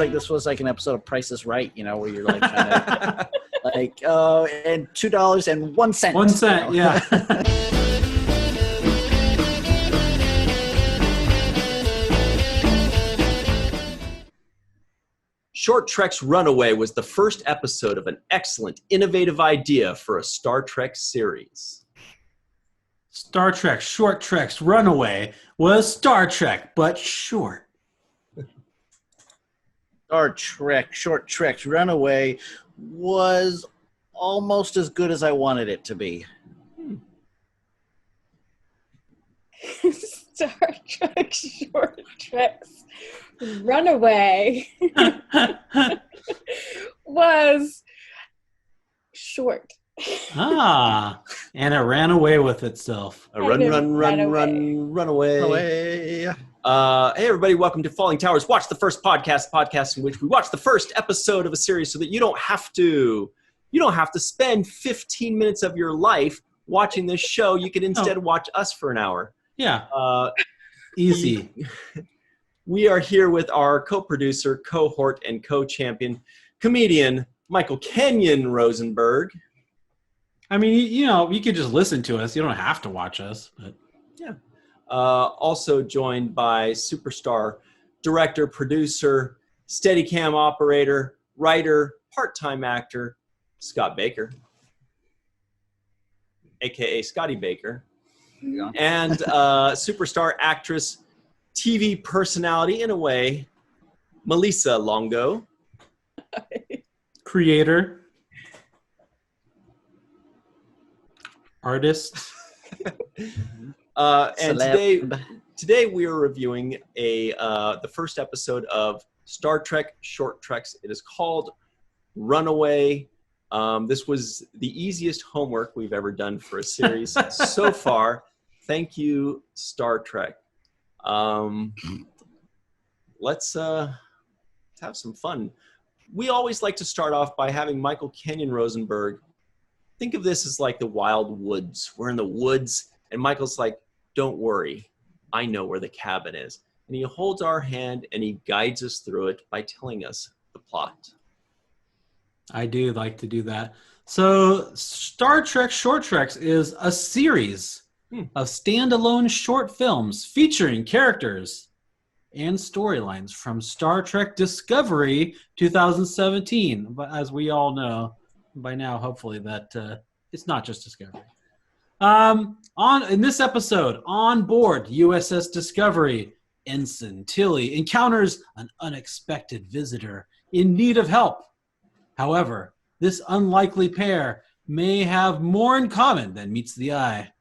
like this was like an episode of Price is Right, you know, where you're like trying to like, and $2.01. 1 cent, you know? yeah. Short Trek's Runaway was the first episode of an excellent, innovative idea for a Star Trek series. Star Trek Short Trek's Runaway was Star Trek, but short. Star Trek Short Trek's Runaway was almost as good as I wanted it to be. Star Trek Short Trek's Runaway was short. And it ran away with itself. Run away. Away. Hey, everybody, welcome to Falling Towers. Watch the First podcast in which we watch the first episode of a series so that you don't have to spend 15 minutes of your life watching this show. You can instead watch us for an hour. Yeah. Easy. We are here with our co-producer, cohort, and co-champion, comedian Michael Kenyon Rosenberg. I mean, you know, you could just listen to us. You don't have to watch us. But. Yeah. Also joined by superstar, director, producer, Steadicam operator, writer, part-time actor, Scott Baker, a.k.a. Scotty Baker, and superstar actress, TV personality, in a way, Malissa Longo. Creator. Artist. And today we are reviewing the first episode of Star Trek Short Treks. It is called Runaway. This was the easiest homework we've ever done for a series so far. Thank you, Star Trek. Let's have some fun. We always like to start off by having Michael Kenyon Rosenberg. Think of this as like the wild woods. We're in the woods, and Michael's like, don't worry, I know where the cabin is. And he holds our hand, and he guides us through it by telling us the plot. I do like to do that. So Star Trek Short Treks is a series of standalone short films featuring characters and storylines from Star Trek Discovery 2017. But as we all know by now, hopefully, that it's not just Discovery. In this episode, on board USS Discovery, Ensign Tilly encounters an unexpected visitor in need of help. However, this unlikely pair may have more in common than meets the eye.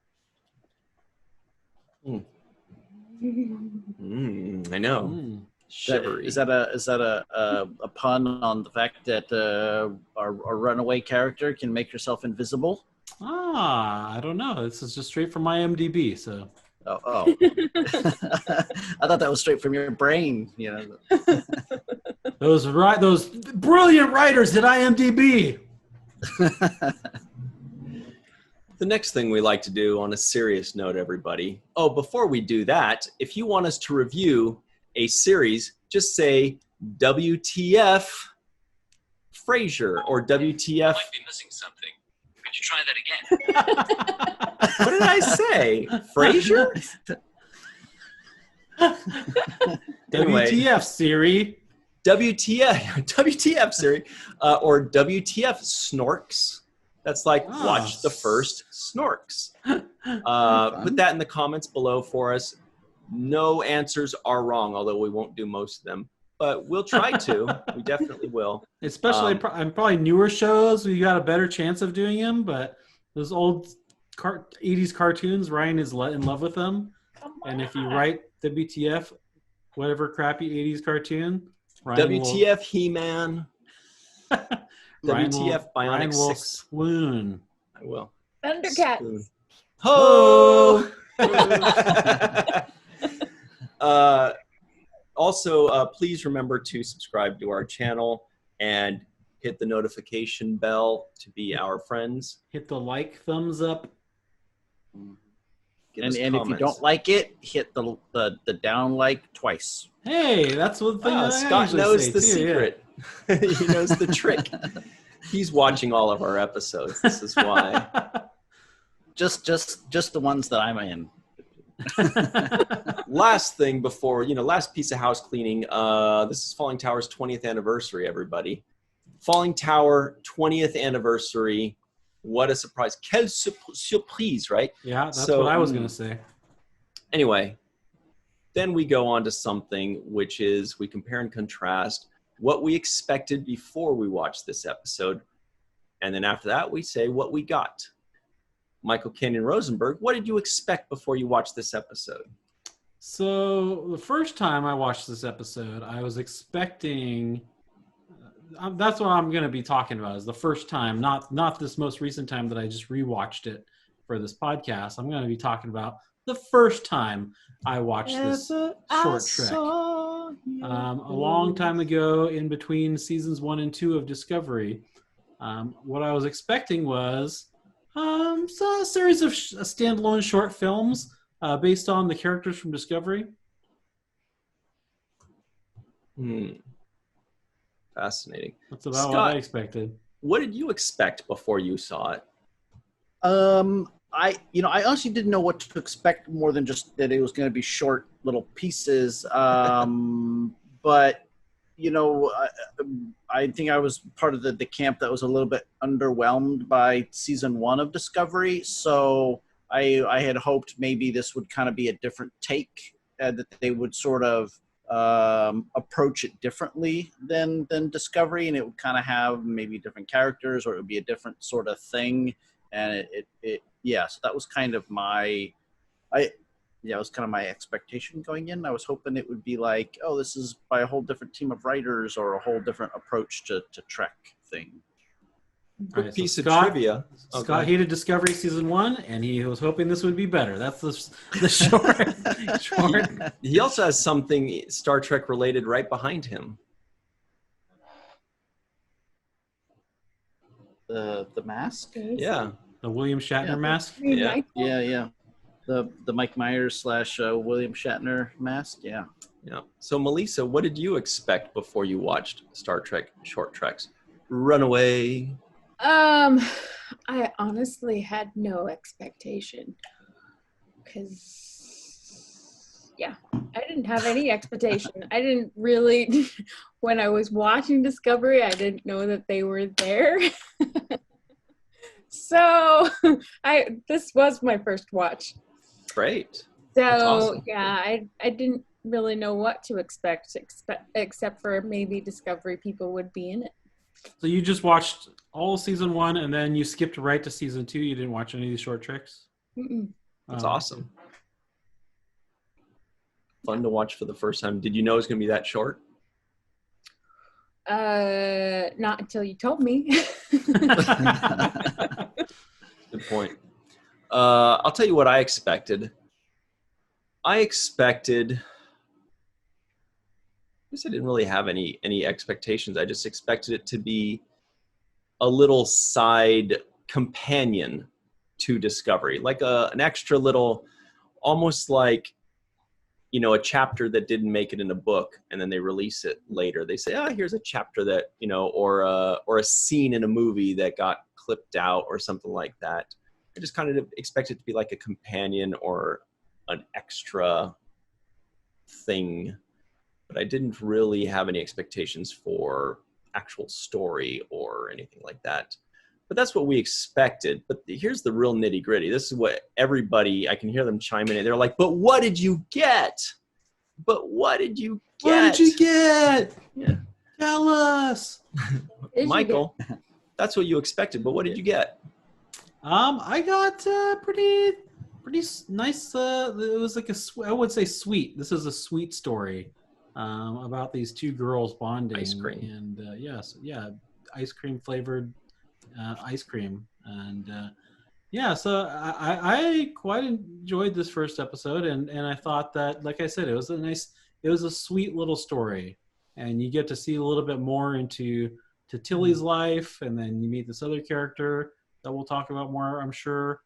I know. Shivery. Is that a pun on the fact that our runaway character can make herself invisible? I don't know. This is just straight from IMDb. So. Oh. I thought that was straight from your brain. You know. Those brilliant writers at IMDb. The next thing we like to do on a serious note, everybody. Oh, before we do that, if you want us to review a series, just say WTF Frasier or WTF. Might be missing something. Could you try that again? What did I say? Frasier? Anyway, WTF Siri. WTF Siri, or WTF Snorks. That's like watch the first Snorks. Put that in the comments below for us. No answers are wrong, although we won't do most of them. But we'll try to. We definitely will. Especially probably newer shows, we got a better chance of doing them. But those old 80s cartoons, Ryan is in love with them. And if you write WTF, whatever crappy 80s cartoon, Ryan WTF He-Man. WTF Bionic Ryan will 6. Swoon. I will. Thundercats. Swoon. Ho! Also, please remember to subscribe to our channel and hit the notification bell to be our friends. Hit the like, thumbs up. Give And us if you comments. don't like it, hit the down like twice. Hey, that's one thing Ah, I Scott usually knows say the too, yeah. secret. He knows the trick. He's watching all of our episodes. This is why. Just the ones that I'm in. Last thing before, last piece of house cleaning. This is Falling Tower's 20th anniversary, everybody. Falling Tower 20th anniversary. What a surprise. Quelle surprise, right? Yeah, that's So, what I was going to say. Anyway, then we go on to something which is we compare and contrast what we expected before we watched this episode. And then after that, we say what we got. Michael Kenyon Rosenberg, what did you expect before you watched this episode? So the first time I watched this episode, I was expecting. That's what I'm going to be talking about. Is the first time, not this most recent time that I just rewatched it for this podcast. I'm going to be talking about the first time I watched this short trek. A long time ago, in between seasons 1 and 2 of Discovery, what I was expecting was a series of standalone short films based on the characters from Discovery. Fascinating. That's about Scott, what I expected. what did you expect before you saw it? I honestly didn't know what to expect more than just that it was going to be short little pieces. But I think I was part of the camp that was a little bit underwhelmed by season 1 of Discovery. So I had hoped maybe this would kind of be a different take, that they would sort of approach it differently than Discovery, and it would kind of have maybe different characters, or it would be a different sort of thing. And so that was kind of my expectation going in. I was hoping it would be like, oh, this is by a whole different team of writers or a whole different approach to Trek thing. Quick Right, so piece Scott- of trivia. Oh, Scott hated Discovery season 1, and he was hoping this would be better. That's the short. He also has something Star Trek related right behind him. The mask. Yeah. The William Shatner Yeah. mask. Yeah. Yeah. The Mike Myers / William Shatner mask. Yeah. Yeah. So, Melissa, what did you expect before you watched Star Trek short treks? Runaway. I honestly had no expectation because, I didn't have any expectation. I didn't really, when I was watching Discovery, I didn't know that they were there. So, this was my first watch. Great. So, That's awesome. I didn't really know what to expect except for maybe Discovery people would be in it. So you just watched all season 1, and then you skipped right to season 2. You didn't watch any of these short treks. Mm-mm. That's awesome. Fun to watch for the first time. Did you know it was going to be that short? Not until you told me. Good point. I'll tell you what I expected. I guess I didn't really have any expectations. I just expected it to be a little side companion to Discovery, like an extra little, almost like, a chapter that didn't make it in a book, and then they release it later. They say, here's a chapter that, or a scene in a movie that got clipped out or something like that. I just kind of expect it to be like a companion or an extra thing. But I didn't really have any expectations for actual story or anything like that. But that's what we expected. But here's the real nitty gritty. This is what everybody, I can hear them chiming in. They're like, but what did you get? But what did you get? What did you get? Yeah. Tell us. Michael, that's what you expected. But what did you get? I got pretty nice. It was like I would say sweet. This is a sweet story. About these two girls bonding. Ice cream. And ice cream flavored ice cream. And so I quite enjoyed this first episode, and I thought that, like I said, it was a sweet little story, and you get to see a little bit more into Tilly's life, and then you meet this other character that we'll talk about more, I'm sure,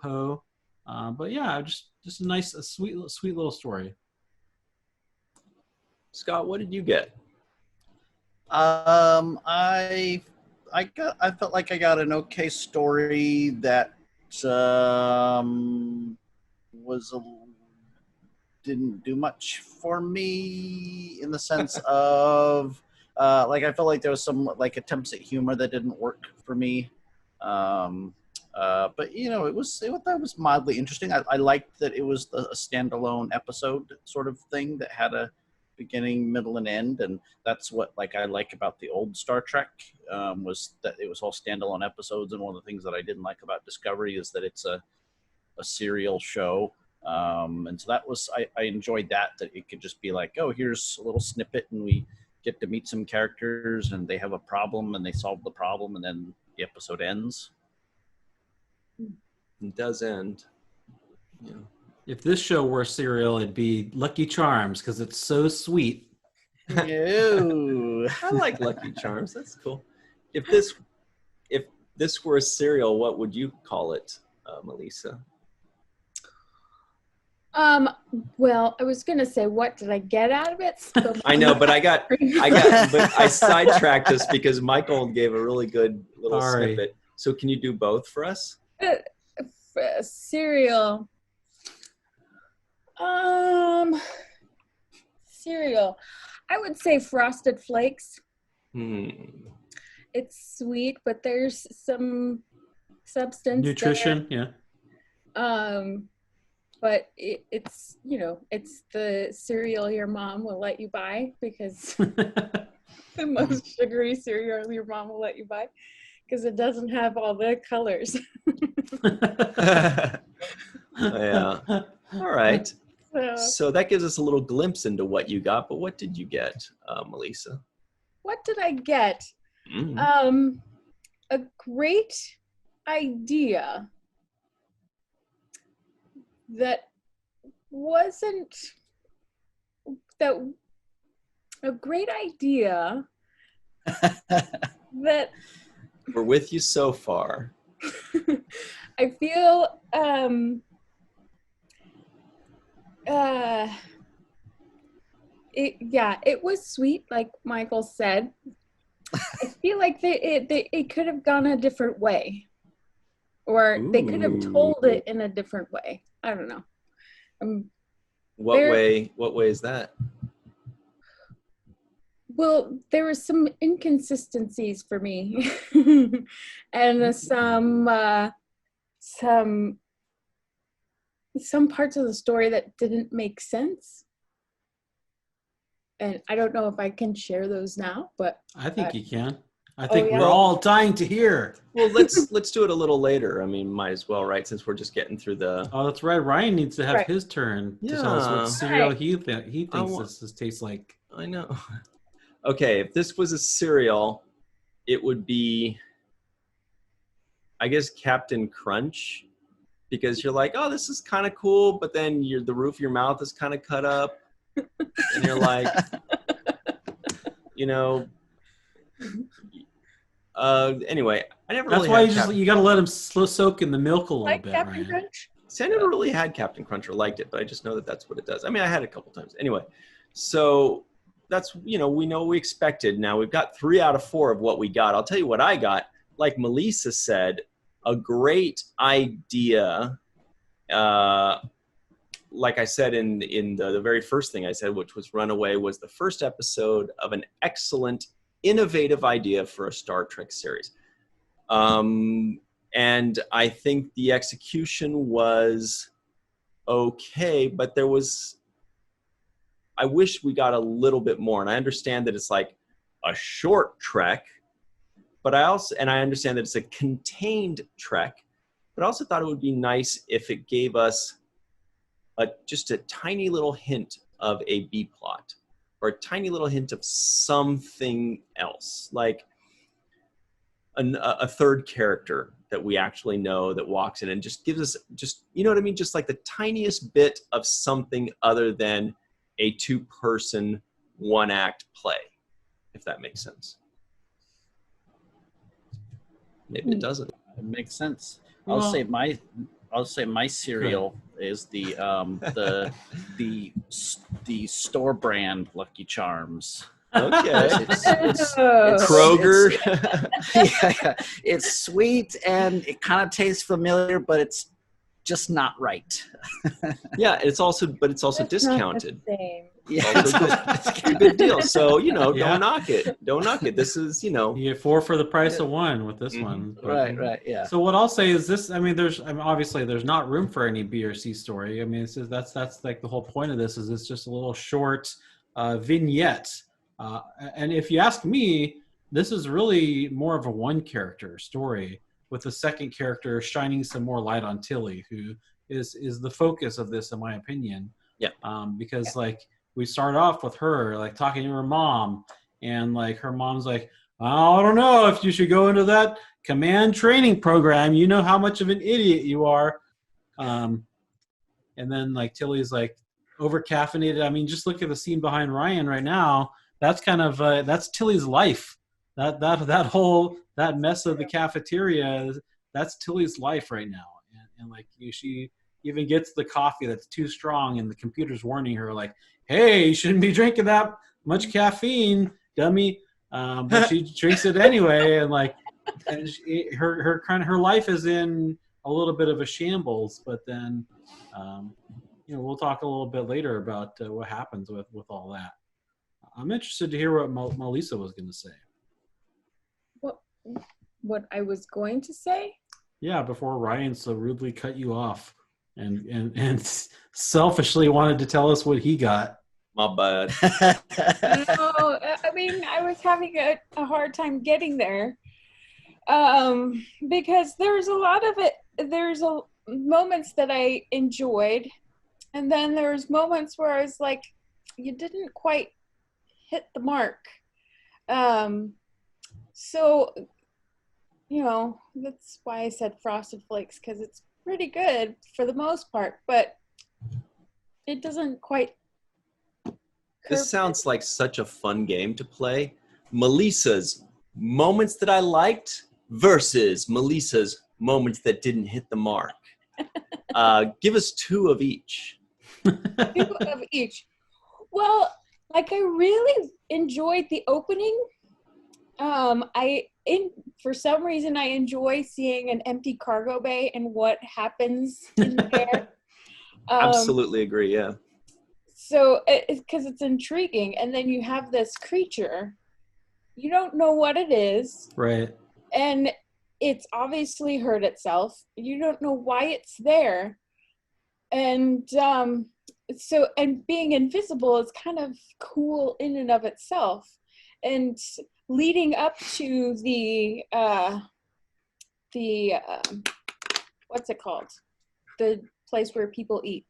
Poe. But yeah, just just a sweet little story. Scott, what did you get? I felt like I got an okay story that was didn't do much for me in the sense of like I felt like there was some like attempts at humor that didn't work for me. But you know, that was mildly interesting. I liked that it was a standalone episode sort of thing that had a beginning, middle, and end, and that's what like I like about the old Star Trek was that it was all standalone episodes. And one of the things that I didn't like about Discovery is that it's a serial show, and so that was I enjoyed that it could just be like, oh, here's a little snippet, and we get to meet some characters, and they have a problem, and they solve the problem, and then the episode ends. It does end. Yeah. If this show were cereal, it'd be Lucky Charms because it's so sweet. Ew. I like Lucky Charms. That's cool. If this were a cereal, what would you call it, Melissa? Well, I was gonna say, what did I get out of it? I know, but I sidetracked us because Michael gave a really good little snippet. So can you do both for us? Cereal. Cereal. I would say Frosted Flakes. It's sweet, but there's some substance. Nutrition, there. Yeah. But it's, you know, it's the cereal your mom will let you buy because the most sugary cereal your mom will let you buy because it doesn't have all the colors. Yeah. All right. So that gives us a little glimpse into what you got, but what did you get, Melissa? What did I get? A great idea that wasn't that a great idea that we're with you so far. I feel it was sweet, like Michael said. I feel like it could have gone a different way, or they could have told it in a different way. I don't know. What way is that? Well, there were some inconsistencies for me, and some parts of the story that didn't make sense. And I don't know if I can share those now, but I think you can. I think yeah? we're all dying to hear. Well, let's do it a little later. I mean, might as well, right? Since we're just getting through the. Oh, that's right. Ryan needs to have his turn to tell us what cereal Right. he thinks this tastes like. I know. Okay, if this was a cereal, it would be, I guess, Captain Crunch, because you're like, oh, this is kind of cool, but then the roof of your mouth is kind of cut up, and you're like, you know. Anyway, I never. That's really why you got to let them soak in the milk a little like bit, Captain Ryan. Crunch. See, I never really had Captain Crunch or liked it, but I just know that that's what it does. I mean, I had it a couple times. Anyway, so that's, we know what we expected. Now we've got 3 out of 4 of what we got. I'll tell you what I got. Like Melissa said, a great idea. Like I said in the very first thing I said, which was Runaway, was the first episode of an excellent, innovative idea for a Star Trek series. And I think the execution was okay, but I wish we got a little bit more. And I understand that it's like a short trek, but I understand that it's a contained trek, but I also thought it would be nice if it gave us just a tiny little hint of a B plot, or a tiny little hint of something else, like a third character that we actually know that walks in and just gives us you know what I mean? Just like the tiniest bit of something other than a 2-person, 1-act play, if that makes sense. Maybe it doesn't. It makes sense. Well, I'll say my cereal is the store brand Lucky Charms. Okay. It's Kroger. yeah, it's sweet and it kind of tastes familiar, but it's just not right. Yeah, it's also That's not the discounted. same. Yeah, Also a good deal. So, Yeah. don't knock it. Don't knock it. This is, You get 4 for the price of 1 with this Mhm. one. But- right, yeah. So what I'll say is this: obviously there's not room for any B or C story. I mean, that's like the whole point of this is it's just a little short vignette. And if you ask me, this is really more of a one-character story with the second character shining some more light on Tilly, who is the focus of this, in my opinion. Yeah. Because like we start off with her like talking to her mom, and like her mom's like, "Oh, I don't know if you should go into that command training program. You know how much of an idiot you are." And then like Tilly's like over caffeinated. I mean, just look at the scene behind Ryan right now. That's kind of that's Tilly's life. That mess of the cafeteria. That's Tilly's life right now. And like she even gets the coffee that's too strong, and the computer's warning her like, "Hey, you shouldn't be drinking that much caffeine, dummy." But she drinks it anyway, and like, and her life is in a little bit of a shambles. But then, we'll talk a little bit later about what happens with all that. I'm interested to hear what Malissa was going to say. What I was going to say? Yeah, before Ryan so rudely cut you off and selfishly wanted to tell us what he got. My bad. No, I mean, I was having a hard time getting there because there's a lot of it. There's moments that I enjoyed, and then there's moments where I was like, you didn't quite hit the mark. So, that's why I said Frosted Flakes, because it's pretty good for the most part, but it doesn't quite. This sounds like such a fun game to play. Melissa's moments that I liked versus Melissa's moments that didn't hit the mark. Give us 2 of each. 2 of each. Well, like I really enjoyed the opening. For some reason, I enjoy seeing an empty cargo bay and what happens in there. Absolutely agree, yeah. So, because it's intriguing, and then you have this creature, you don't know what it is, Right. and it's obviously hurt itself. You don't know why it's there, and and being invisible is kind of cool in and of itself, and leading up to the what's it called? The place where people eat.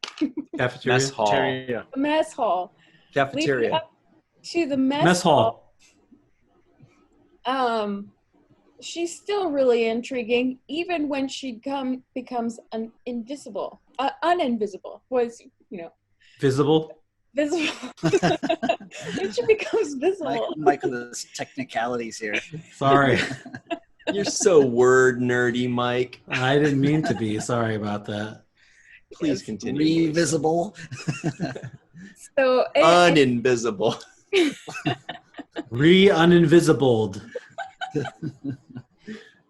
Cafeteria. Mess hall. Cafeteria. The mess hall. Leading Cafeteria. up to the mess Mess hall. She's still really intriguing, even when she becomes uninvisible. Was Visible. visible. When she becomes visible. Michael's technicalities here. Sorry. You're so word nerdy, Mike. I didn't mean to be. Sorry about that. Please continue. Revisible. So Uninvisible. Uninvisibled.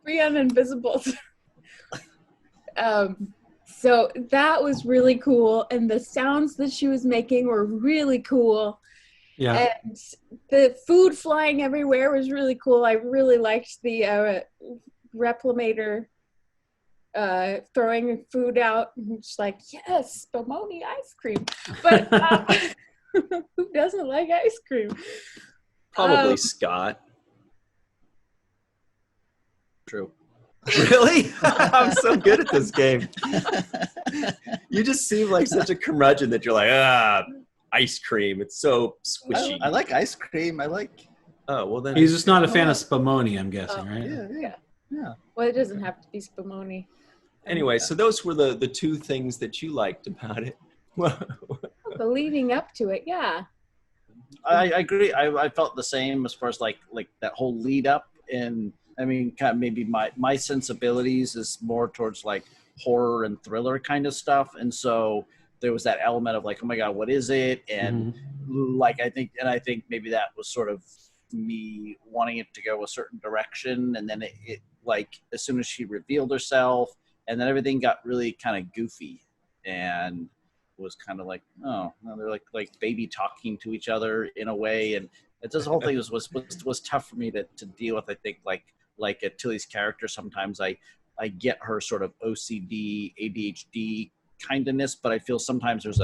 uninvisible. So that was really cool, and the sounds that she was making were really cool. Yeah. And the food flying everywhere was really cool. I really liked the replimator throwing food out. It's like, yes, spumoni ice cream. But who doesn't like ice cream? Probably Scott. True. Really? I'm so good at this game. You just seem like such a curmudgeon that you're like, ice cream. It's so squishy. I like ice cream. I like. Oh, well then. He's just not a fan of spumoni, I'm guessing, right? Yeah. Well, it doesn't have to be spumoni. Anyway, so those were the 2 things that you liked about it. The leading up to it, yeah. I agree. I felt the same as far as like that whole lead up, and I mean, kind of maybe my sensibilities is more towards like horror and thriller kind of stuff, and so there was that element of like, oh my god, what is it? And like I think maybe that was sort of me wanting it to go a certain direction, and then it like as soon as she revealed herself, and then everything got really kind of goofy, and was kind of like, oh, no, they're like baby talking to each other in a way, and it this whole thing was tough for me to deal with. I think like at Tilly's character, sometimes I get her sort of OCD, ADHD kindness, but I feel sometimes there's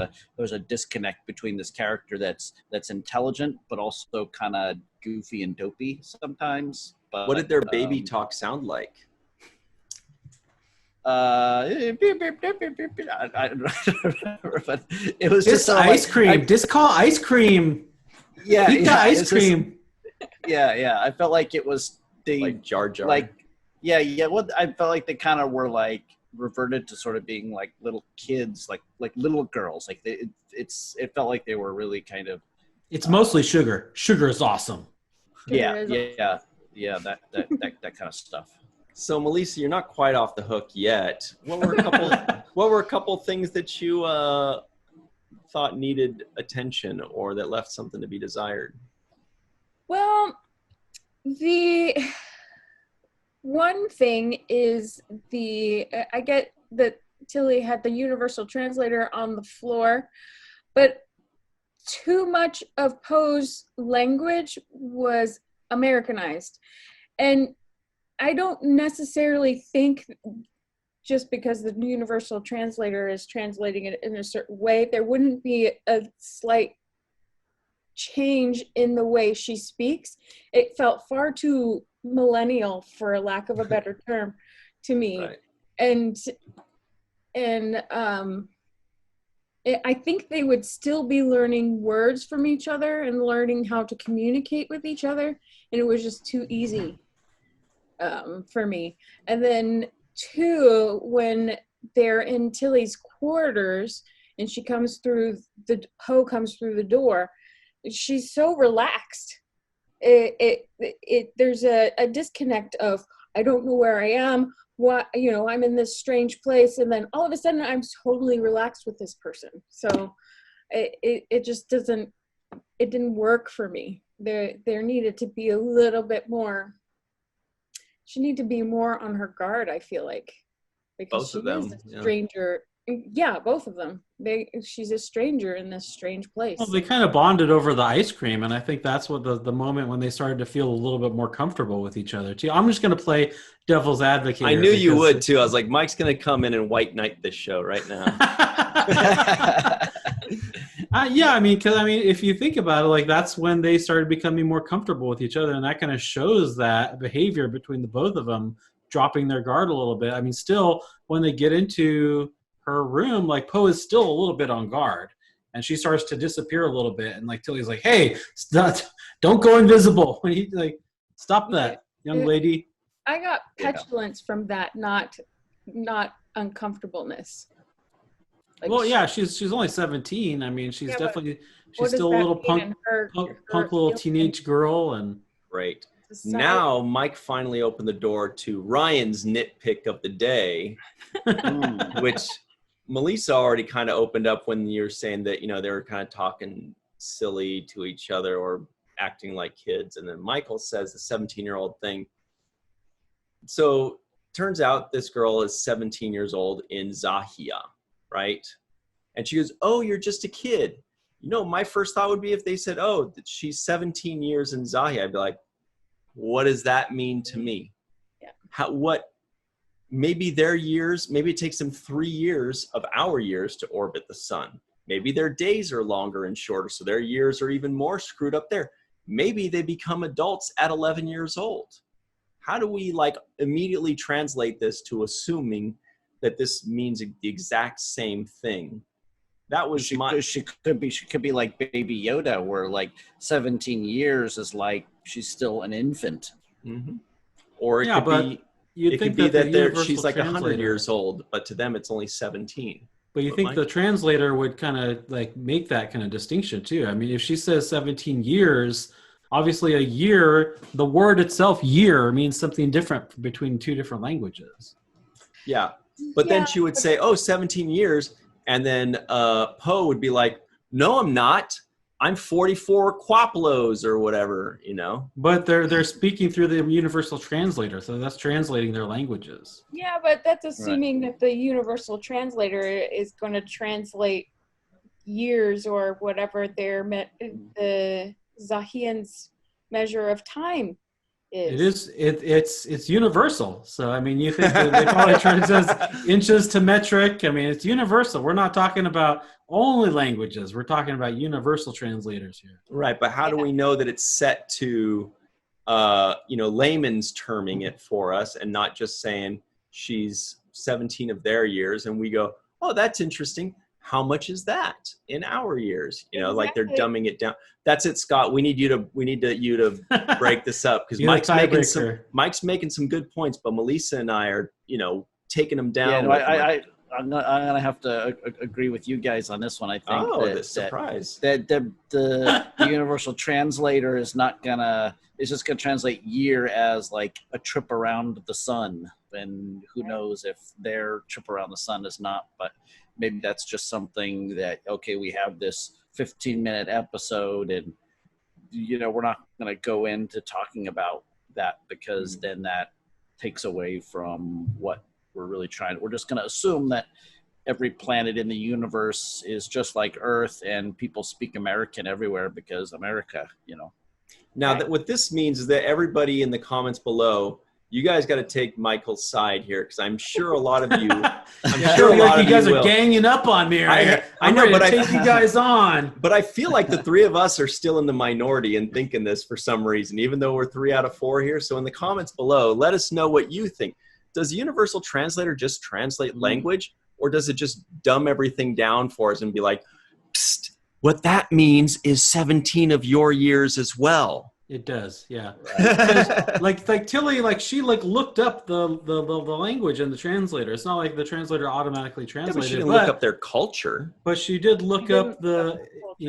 a disconnect between this character that's intelligent but also kind of goofy and dopey sometimes. But what did their baby talk sound like? I don't remember, but it was just ice cream. Just call ice cream. Yeah, eat the ice cream. Yeah. I felt like it was Like Jar Jar. Like, yeah. What I felt like they kind of were like reverted to sort of being like little kids, like little girls. Like it felt like they were really kind of. It's mostly sugar. Sugar is awesome. Yeah. That kind of stuff. So Malissa, you're not quite off the hook yet. What were a couple things that you thought needed attention or that left something to be desired? Well, the one thing is I get that Tilly had the universal translator on the floor, but too much of Poe's language was Americanized. And I don't necessarily think just because the universal translator is translating it in a certain way, there wouldn't be a slight change in the way she speaks. It felt far too millennial, for lack of a better term, to me. Right. And I think they would still be learning words from each other and learning how to communicate with each other, and it was just too easy for me. And then two, when they're in Tilly's quarters and Poe comes through the door, she's so relaxed. There's a disconnect of, I don't know where I am, I'm in this strange place, and then all of a sudden I'm totally relaxed with this person. So it just didn't work for me. There needed to be a little bit more. She needed to be more on her guard, I feel like, because both of them, is a stranger. Yeah, both of them. She's a stranger in this strange place. Well, they kind of bonded over the ice cream, and I think that's what the moment when they started to feel a little bit more comfortable with each other too. I'm just going to play devil's advocate. I knew you would too. I was like, Mike's going to come in and white knight this show right now. Yeah, because if you think about it, like that's when they started becoming more comfortable with each other, and that kind of shows that behavior between the both of them dropping their guard a little bit. Still when they get into her room, like Poe is still a little bit on guard, and she starts to disappear a little bit, and like Tilly's like, "Hey, don't go invisible." And he like, "Stop that, young lady." I got petulance from that, not uncomfortableness. Like, well, yeah, she's only 17. She's definitely she's still a little punk little teenage girl, and right. Now, Mike finally opened the door to Ryan's nitpick of the day, which Malissa already kind of opened up when you're saying that, they were kind of talking silly to each other or acting like kids. And then Michael says the 17-year-old thing. So turns out this girl is 17 years old in Zahia, right? And she goes, "Oh, you're just a kid." My first thought would be if they said, "Oh, she's 17 years in Zahia," I'd be like, what does that mean to me? Yeah. Maybe their years, maybe it takes them 3 years of our years to orbit the sun. Maybe their days are longer and shorter, so their years are even more screwed up there. Maybe they become adults at 11 years old. How do we immediately translate this to assuming that this means the exact same thing? That was she could be like Baby Yoda, where 17 years is like she's still an infant. Mm-hmm. Or it could be that she's like 100 years old, but to them it's only 17. But you think the translator would kind of make that kind of distinction too? If she says 17 years, obviously a year, the word itself, year, means something different between two different languages. Yeah. But then Yeah, she would but- say, oh, 17 years. And then Poe would be like, no, I'm not. I'm 44 quaplos or whatever, you know? But they're speaking through the universal translator, so that's translating their languages. Yeah, but that's assuming that the universal translator is going to translate years or whatever the Zahian's measure of time is. It's universal. So I mean, you think that they probably translate inches to metric. I mean, it's universal. We're not talking about only languages. We're talking about universal translators here. Right, but how do we know that it's set to, layman's terming it for us and not just saying she's 17 of their years, and we go, oh, that's interesting. How much is that in our years? You know, like they're dumbing it down. That's it, Scott. We need you to break this up because Mike's making some good points, but Melissa and I are, taking them down. Yeah, I'm gonna have to agree with you guys on this one. I think the surprise that the universal translator is just gonna translate year as like a trip around the sun, and who knows if their trip around the sun is not. But maybe that's just something that we have this 15-minute episode, and we're not gonna go into talking about that because then that takes away from what we're just going to assume that every planet in the universe is just like Earth and people speak American everywhere because America, Now, what this means is that everybody in the comments below, you guys got to take Michael's side here because I'm sure a lot of you, you guys are ganging up on me. Right? I'm ready to take you guys on. But I feel like the three of us are still in the minority and thinking this for some reason, even though we're 3 out of 4 here. So in the comments below, let us know what you think. Does the universal translator just translate language, or does it just dumb everything down for us and be like, psst, what that means is 17 of your years as well? It does, yeah. Right. like Tilly, she looked up the language in the translator. It's not like the translator automatically translated. She didn't look up their culture. But she did look up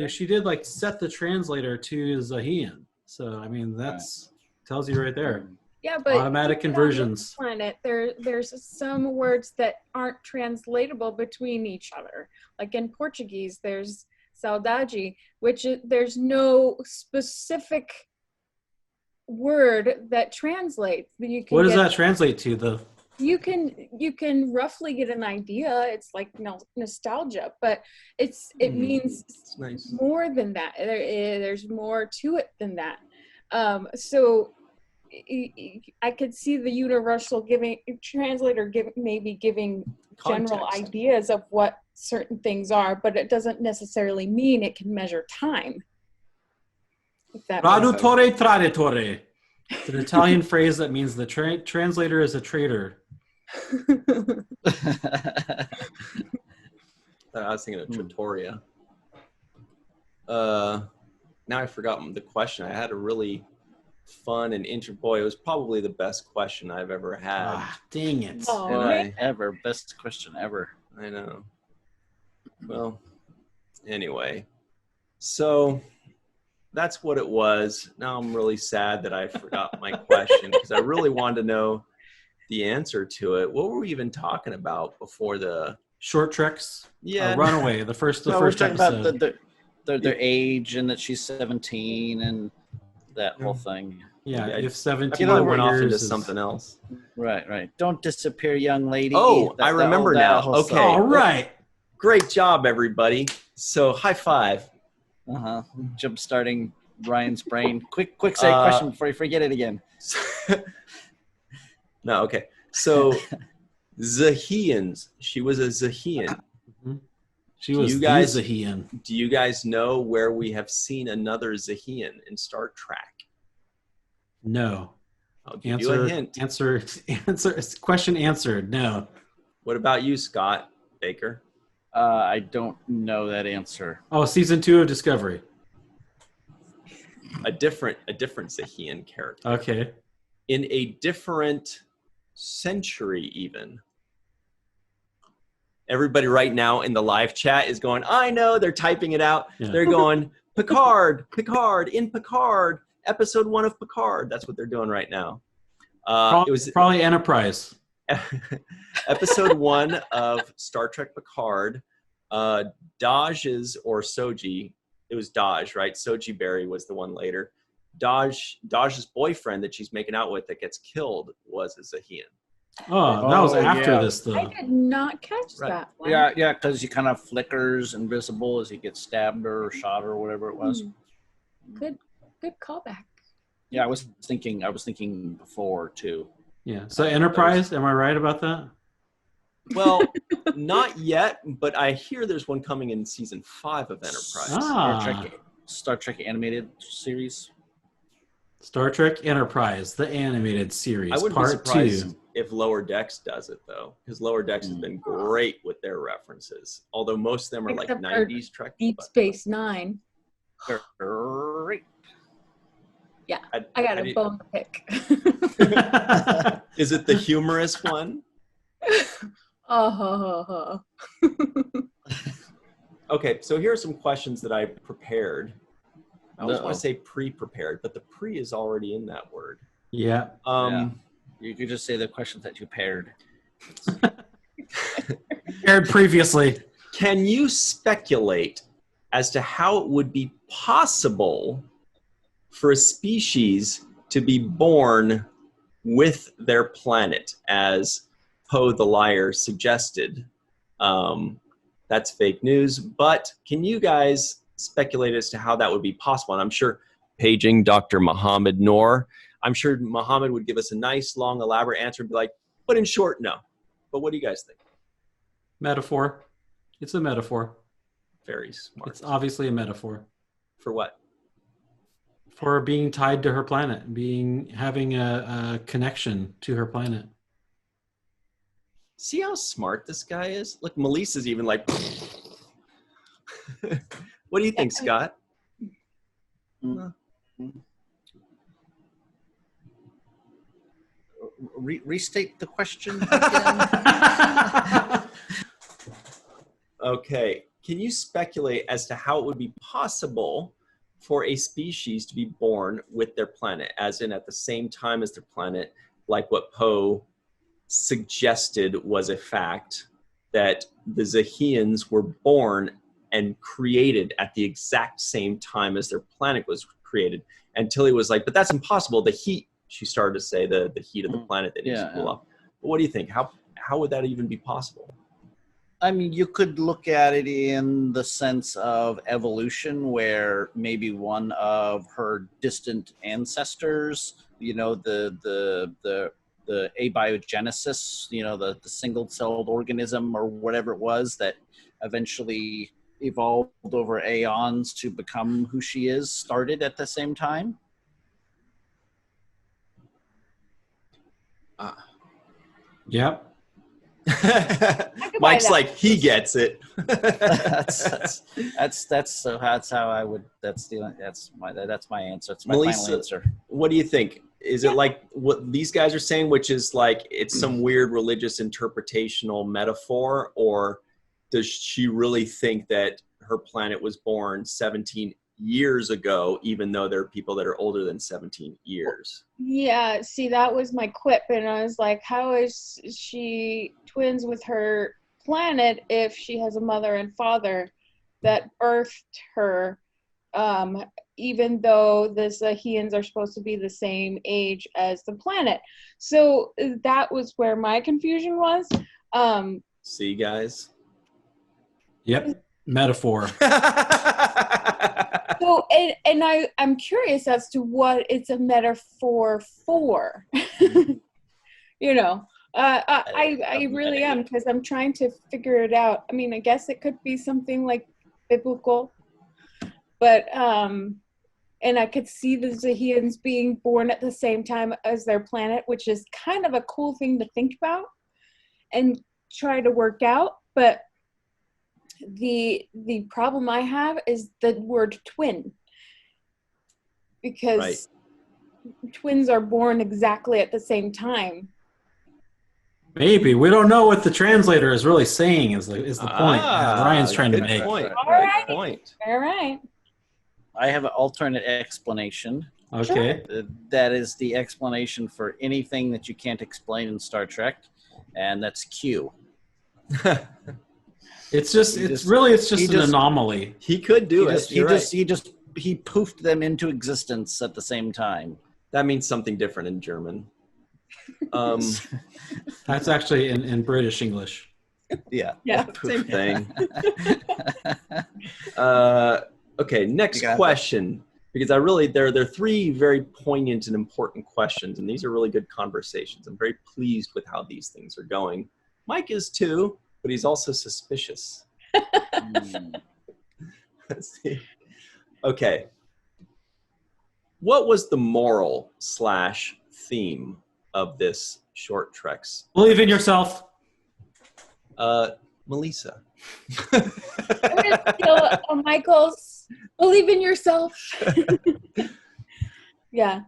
she did set the translator to Zahian. So I mean tells you right there. Yeah, but automatic conversions. On this planet, there's some words that aren't translatable between each other. Like in Portuguese, there's saudade, which there's no specific word that translates. What does that translate to, though? You can roughly get an idea. It's like nostalgia, but it means more than that. There's more to it than that. So I could see the universal translator giving general ideas of what certain things are, but it doesn't necessarily mean it can measure time. Traduttore traditore. It's an Italian phrase that means the translator is a traitor. I was thinking of Trattoria. Now I forgot the question. I had a really fun and boy, it was probably the best question I've ever had. Dang it. Best question ever. I know. Well, anyway, so that's what it was. Now I'm really sad that I forgot my question because I really wanted to know the answer to it. What were we even talking about before the short treks? Yeah, Runaway. The first we're talking episode. About their age and that she's 17 and that whole thing. Yeah, if 17 went off into something else. Right. Don't disappear, young lady. Oh, I remember now. Okay. All right. Great job, everybody. So high five. Jump starting Ryan's brain. Quick say question before you forget it again. No, okay. So Zahians. She was a Zahian. She was the Zahian. Do you guys know where we have seen another Zahian in Star Trek? No. I'll give you a hint. Answer. Question answered. No. What about you, Scott Baker? I don't know that answer. Oh, season 2 of Discovery. A different Zahian character. Okay. In a different century, even. Everybody right now in the live chat is going, I know, they're typing it out. Yeah. They're going, Picard, in Picard, episode 1 of Picard. That's what they're doing right now. It was probably Enterprise. episode 1 of Star Trek Picard, Daj's or Soji, it was Daj, right? Soji Berry was the one later. Daj's boyfriend that she's making out with that gets killed was a Zahian. Oh, that was after yeah. this, though. I did not catch Right. that one. Yeah, because he kind of flickers invisible as he gets stabbed or shot or whatever it was. Good callback. Yeah, I was thinking before too. Yeah. So Enterprise, am I right about that? Well, not yet, but I hear there's one coming in season 5 of Enterprise. Star Trek animated series. Star Trek Enterprise, the animated series, I wouldn't be part surprised 2. if Lower Decks does it, though, because Lower Decks has been great with their references. Although most of them are Except like for 90s Trek. Deep Space Nine. Great. Yeah, I got a bone to pick. Is it the humorous one? Okay, so here are some questions that I prepared. I always want to say pre-prepared, but the pre is already in that word. Yeah. You could just say the questions that you paired. Aired previously. Can you speculate as to how it would be possible for a species to be born with their planet, as Poe the Liar suggested? That's fake news, but can you guys speculate as to how that would be possible? And I'm sure, paging Dr. Muhammad Noor, I'm sure Muhammad would give us a nice, long, elaborate answer and be like, but in short, no. But what do you guys think? Metaphor. It's a metaphor. Very smart. It's obviously a metaphor. For what? For being tied to her planet, having a connection to her planet. See how smart this guy is? Look, Melissa's even like, what do you think, Scott? Restate the question again. Okay. Can you speculate as to how it would be possible for a species to be born with their planet, as in at the same time as their planet, like what Poe suggested was a fact, that the Zahians were born and created at the exact same time as their planet was created, until he was like, but that's impossible. The heat, she started to say, the heat of the planet that needs to cool off. But what do you think? How would that even be possible? I mean, you could look at it in the sense of evolution, where maybe one of her distant ancestors, the abiogenesis, the single-celled organism or whatever it was that eventually evolved over aeons to become who she is, started at the same time. Yep. Mike's like, he gets it. that's how I would. That's my answer. It's my Melissa, final answer. What do you think? Is it like what these guys are saying, which is like it's some weird religious interpretational metaphor, or does she really think that her planet was born 17 years ago, even though there are people that are older than 17 years? Yeah, see, that was my quip, and I was like, how is she twins with her planet if she has a mother and father that birthed her, even though the Zahians are supposed to be the same age as the planet? So that was where my confusion was. See, guys? Yep. Metaphor. So, and I'm curious as to what it's a metaphor for. I really am, because I'm trying to figure it out. I mean, I guess it could be something like biblical, but and I could see the Zahians being born at the same time as their planet, which is kind of a cool thing to think about and try to work out. But the problem I have is the word twin, because twins are born exactly at the same time. Maybe. We don't know what the translator is really saying is the point Ryan's trying to make. Point. All right. Good point. All right. I have an alternate explanation. Okay. That is the explanation for anything that you can't explain in Star Trek. and that's Q. It's just an anomaly. He could do it. He poofed them into existence at the same time. That means something different in German. That's actually in British English. Yeah. Same thing. Okay, next question. Because there are three very poignant and important questions, and these are really good conversations. I'm very pleased with how these things are going. Mike is too, but he's also suspicious. Let's see. Okay. What was the moral / theme of this short treks? Believe in yourself. Melissa. I'm gonna steal Michael's. Believe in yourself. Yeah.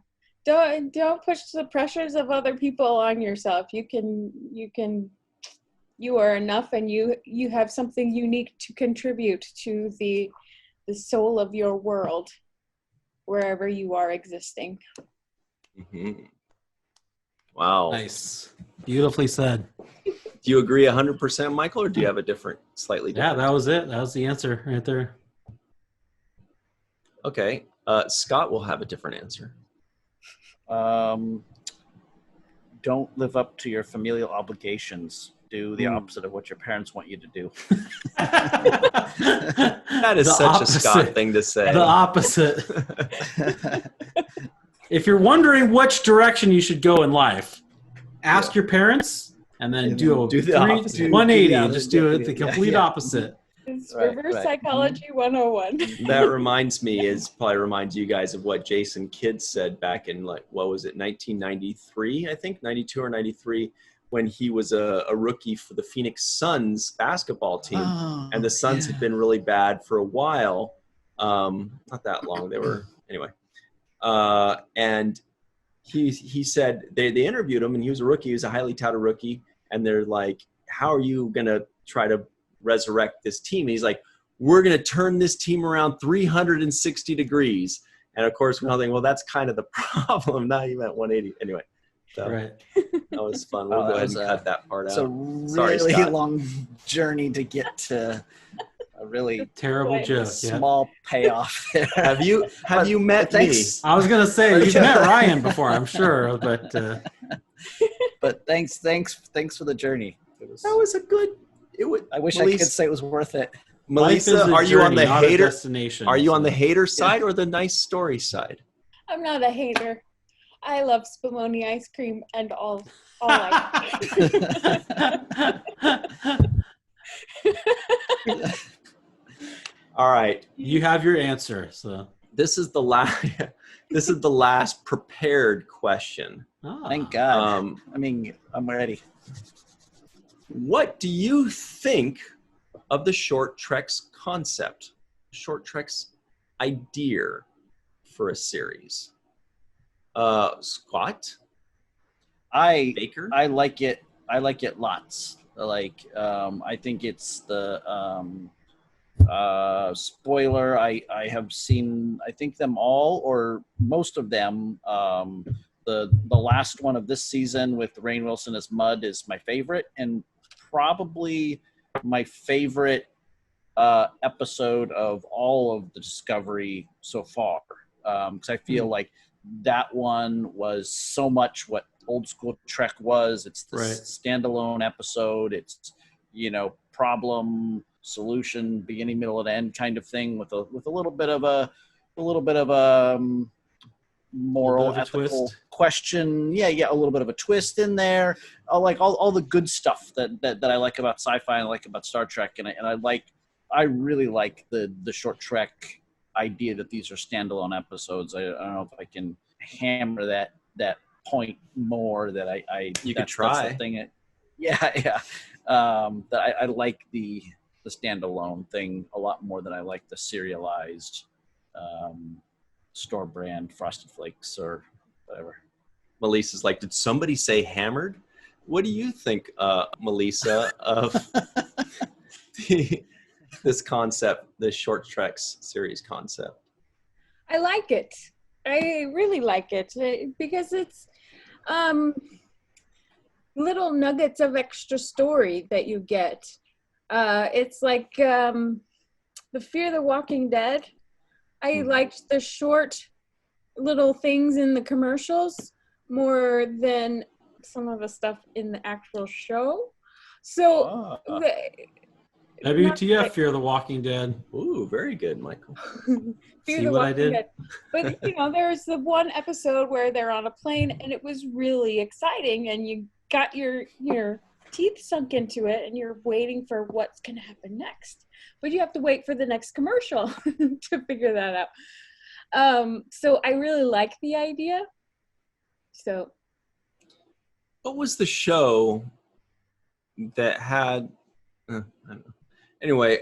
Don't push the pressures of other people on yourself. You are enough, and you have something unique to contribute to the soul of your world, wherever you are existing. Mm-hmm. Wow. Nice. Beautifully said. Do you agree 100%, Michael, or do you have a slightly different? Yeah, that was it. That was the answer right there. Okay. Scott will have a different answer. Don't live up to your familial obligations. Do the opposite of what your parents want you to do. That is such a Scott thing to say. The opposite. If you're wondering which direction you should go in life, ask your parents and then do the opposite. 180 and just do it the complete opposite. It's reverse psychology 101. That reminds you guys of what Jason Kidd said back in 1993, I think, 92 or 93, when he was a rookie for the Phoenix Suns basketball team. And the Suns had been really bad for a while. Not that long. They were, anyway. And he said, they interviewed him, and he was a rookie. He was a highly touted rookie. And they're like, how are you going to try to resurrect this team? And he's like, we're going to turn this team around 360 degrees. And of course, we're thinking, well, that's kind of the problem. Now you meant 180. Anyway, so right. That was fun. We'll go ahead and cut that part out. It's a really long journey to get to a really terrible joke. Small payoff there. Have you met me? I was going to say, you've met Ryan before, I'm sure, but thanks for the journey. That was a good. I wish I could say it was worth it. Melissa, are you on the hater? Are you on the hater side Yeah. or the nice story side? I'm not a hater. I love Spumoni ice cream and all ice cream. All right. You have your answer. So this is the last. This is the last prepared question. Thank God. I'm ready. What do you think of the short treks concept? Short treks idea for a series? Scott? Baker? I like it. I like it lots. I think it's the spoiler. I have seen, I think, them all or most of them. The last one of this season with Rainn Wilson as Mud is my favorite, and probably my favorite episode of all of the Discovery so far, because I feel like that one was so much what old school Trek was. It's the standalone episode. It's problem, solution, beginning, middle, and end kind of thing with a little bit of a moral, ethical question. Yeah, a little bit of a twist in there. I like all the good stuff that I like about sci-fi and I like about Star Trek, and I really like the short Trek idea that these are standalone episodes. I don't know if I can hammer that point more. That you could try. That's the thing. That I like the standalone thing a lot more than I like the serialized store brand Frosted Flakes or whatever. Melissa's like, did somebody say hammered? What do you think, Melissa, of this concept, this short treks series concept? I like it. I really like it because it's little nuggets of extra story that you get. It's like the Fear the Walking Dead. I liked the short little things in the commercials more than some of the stuff in the actual show. So WTF Fear the Walking Dead. Ooh, very good, Michael. See what I did? Dead. But there's the one episode where they're on a plane and it was really exciting and you got your teeth sunk into it and you're waiting for what's going to happen next. But you have to wait for the next commercial to figure that out. So I really like the idea. So what was the show that had I don't know. Anyway,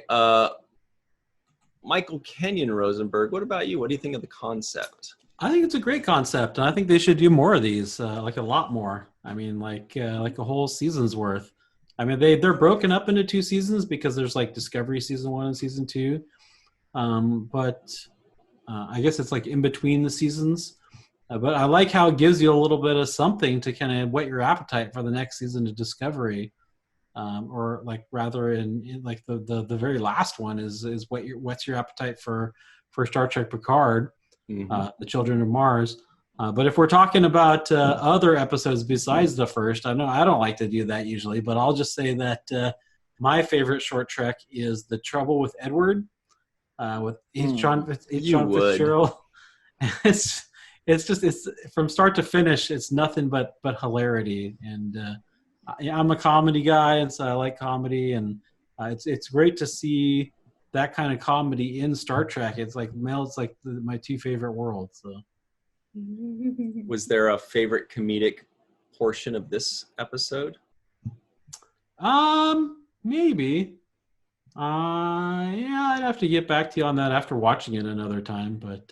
Michael Kenyon Rosenberg, what about you? What do you think of the concept? I think it's a great concept, and I think they should do more of these, like a lot more. I mean, like a whole season's worth. I mean, they're broken up into 2 seasons because there's like Discovery season 1 and season 2, but I guess it's like in between the seasons. But I like how it gives you a little bit of something to kind of whet your appetite for the next season of Discovery. Or like rather in like the very last one is what's your appetite for Star Trek Picard, the Children of Mars. But if we're talking about other episodes besides the first, I know I don't like to do that usually, but I'll just say that my favorite short trek is The Trouble with Edward, with John Fitzgerald. It's from start to finish, it's nothing but hilarity. And I'm a comedy guy, and so I like comedy, and it's great to see that kind of comedy in Star Trek. It's like my 2 favorite worlds. So, was there a favorite comedic portion of this episode? Maybe. Yeah, I'd have to get back to you on that after watching it another time. But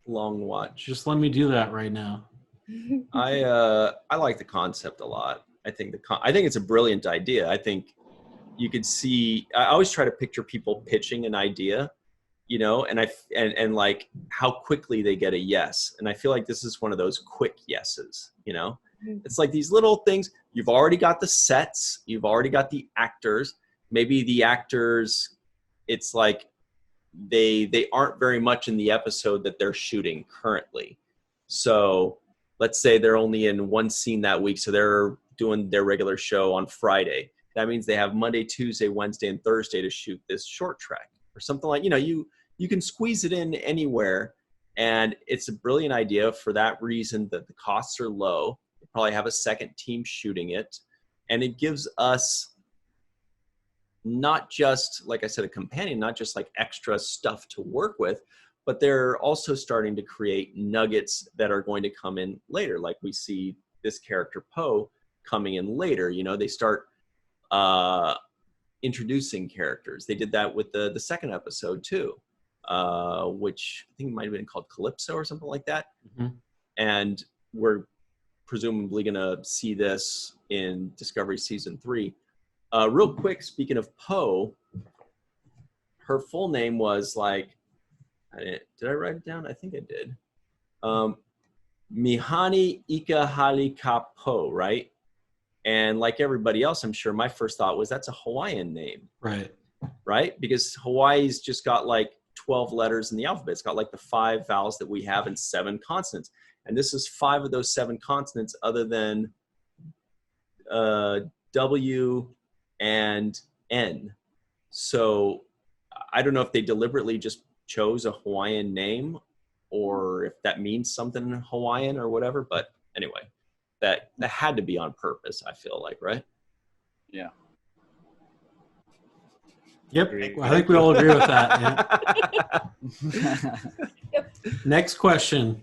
long watch. Just let me do that right now. I like the concept a lot. I think it's a brilliant idea. I think you could see. I always try to picture people pitching an idea, and like how quickly they get a yes. And I feel like this is one of those quick yeses. It's like these little things. You've already got the sets. You've already got the actors. Maybe the actors. It's like they aren't very much in the episode that they're shooting currently. So let's say they're only in one scene that week, so they're doing their regular show on Friday. That means they have Monday, Tuesday, Wednesday, and Thursday to shoot this short trek or something like, you can squeeze it in anywhere, and it's a brilliant idea for that reason that the costs are low. You probably have a second team shooting it, and it gives us not just, like I said, a companion, not just like extra stuff to work with, but they're also starting to create nuggets that are going to come in later. Like we see this character Poe coming in later. They start introducing characters. They did that with the second episode too, which I think might have been called Calypso or something like that. Mm-hmm. And we're presumably going to see this in Discovery season 3. Real quick, speaking of Poe, her full name was like, did I write it down? I think I did. Mihani Ika Poe, right? And like everybody else, I'm sure my first thought was that's a Hawaiian name. Right? Because Hawaii's just got like 12 letters in the alphabet. It's got like the 5 vowels that we have and 7 consonants. And this is 5 of those 7 consonants other than W and N. So I don't know if they deliberately just chose a Hawaiian name or if that means something in Hawaiian or whatever. But anyway, that had to be on purpose, I feel like, right? Yeah. Yep. I think we all agree with that. Yeah. Yep. Next question.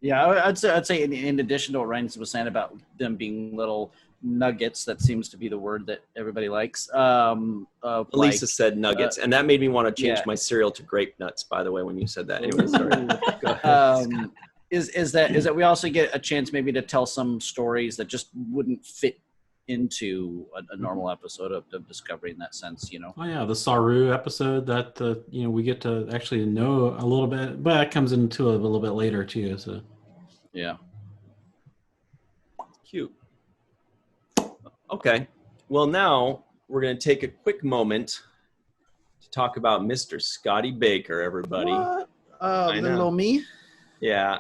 Yeah, I'd say in addition to what Ryan was saying about them being little nuggets, that seems to be the word that everybody likes. Lisa said nuggets, and that made me want to change my cereal to grape nuts, by the way, when you said that. Anyway, sorry. Go ahead. Is that we also get a chance maybe to tell some stories that just wouldn't fit into a normal episode of Discovery in that sense, Oh yeah, the Saru episode that we get to actually know a little bit, but that comes into a little bit later too. So yeah. Cute. Okay. Well, now we're going to take a quick moment to talk about Mr. Scotty Baker, everybody. What? I know. Little me? Yeah,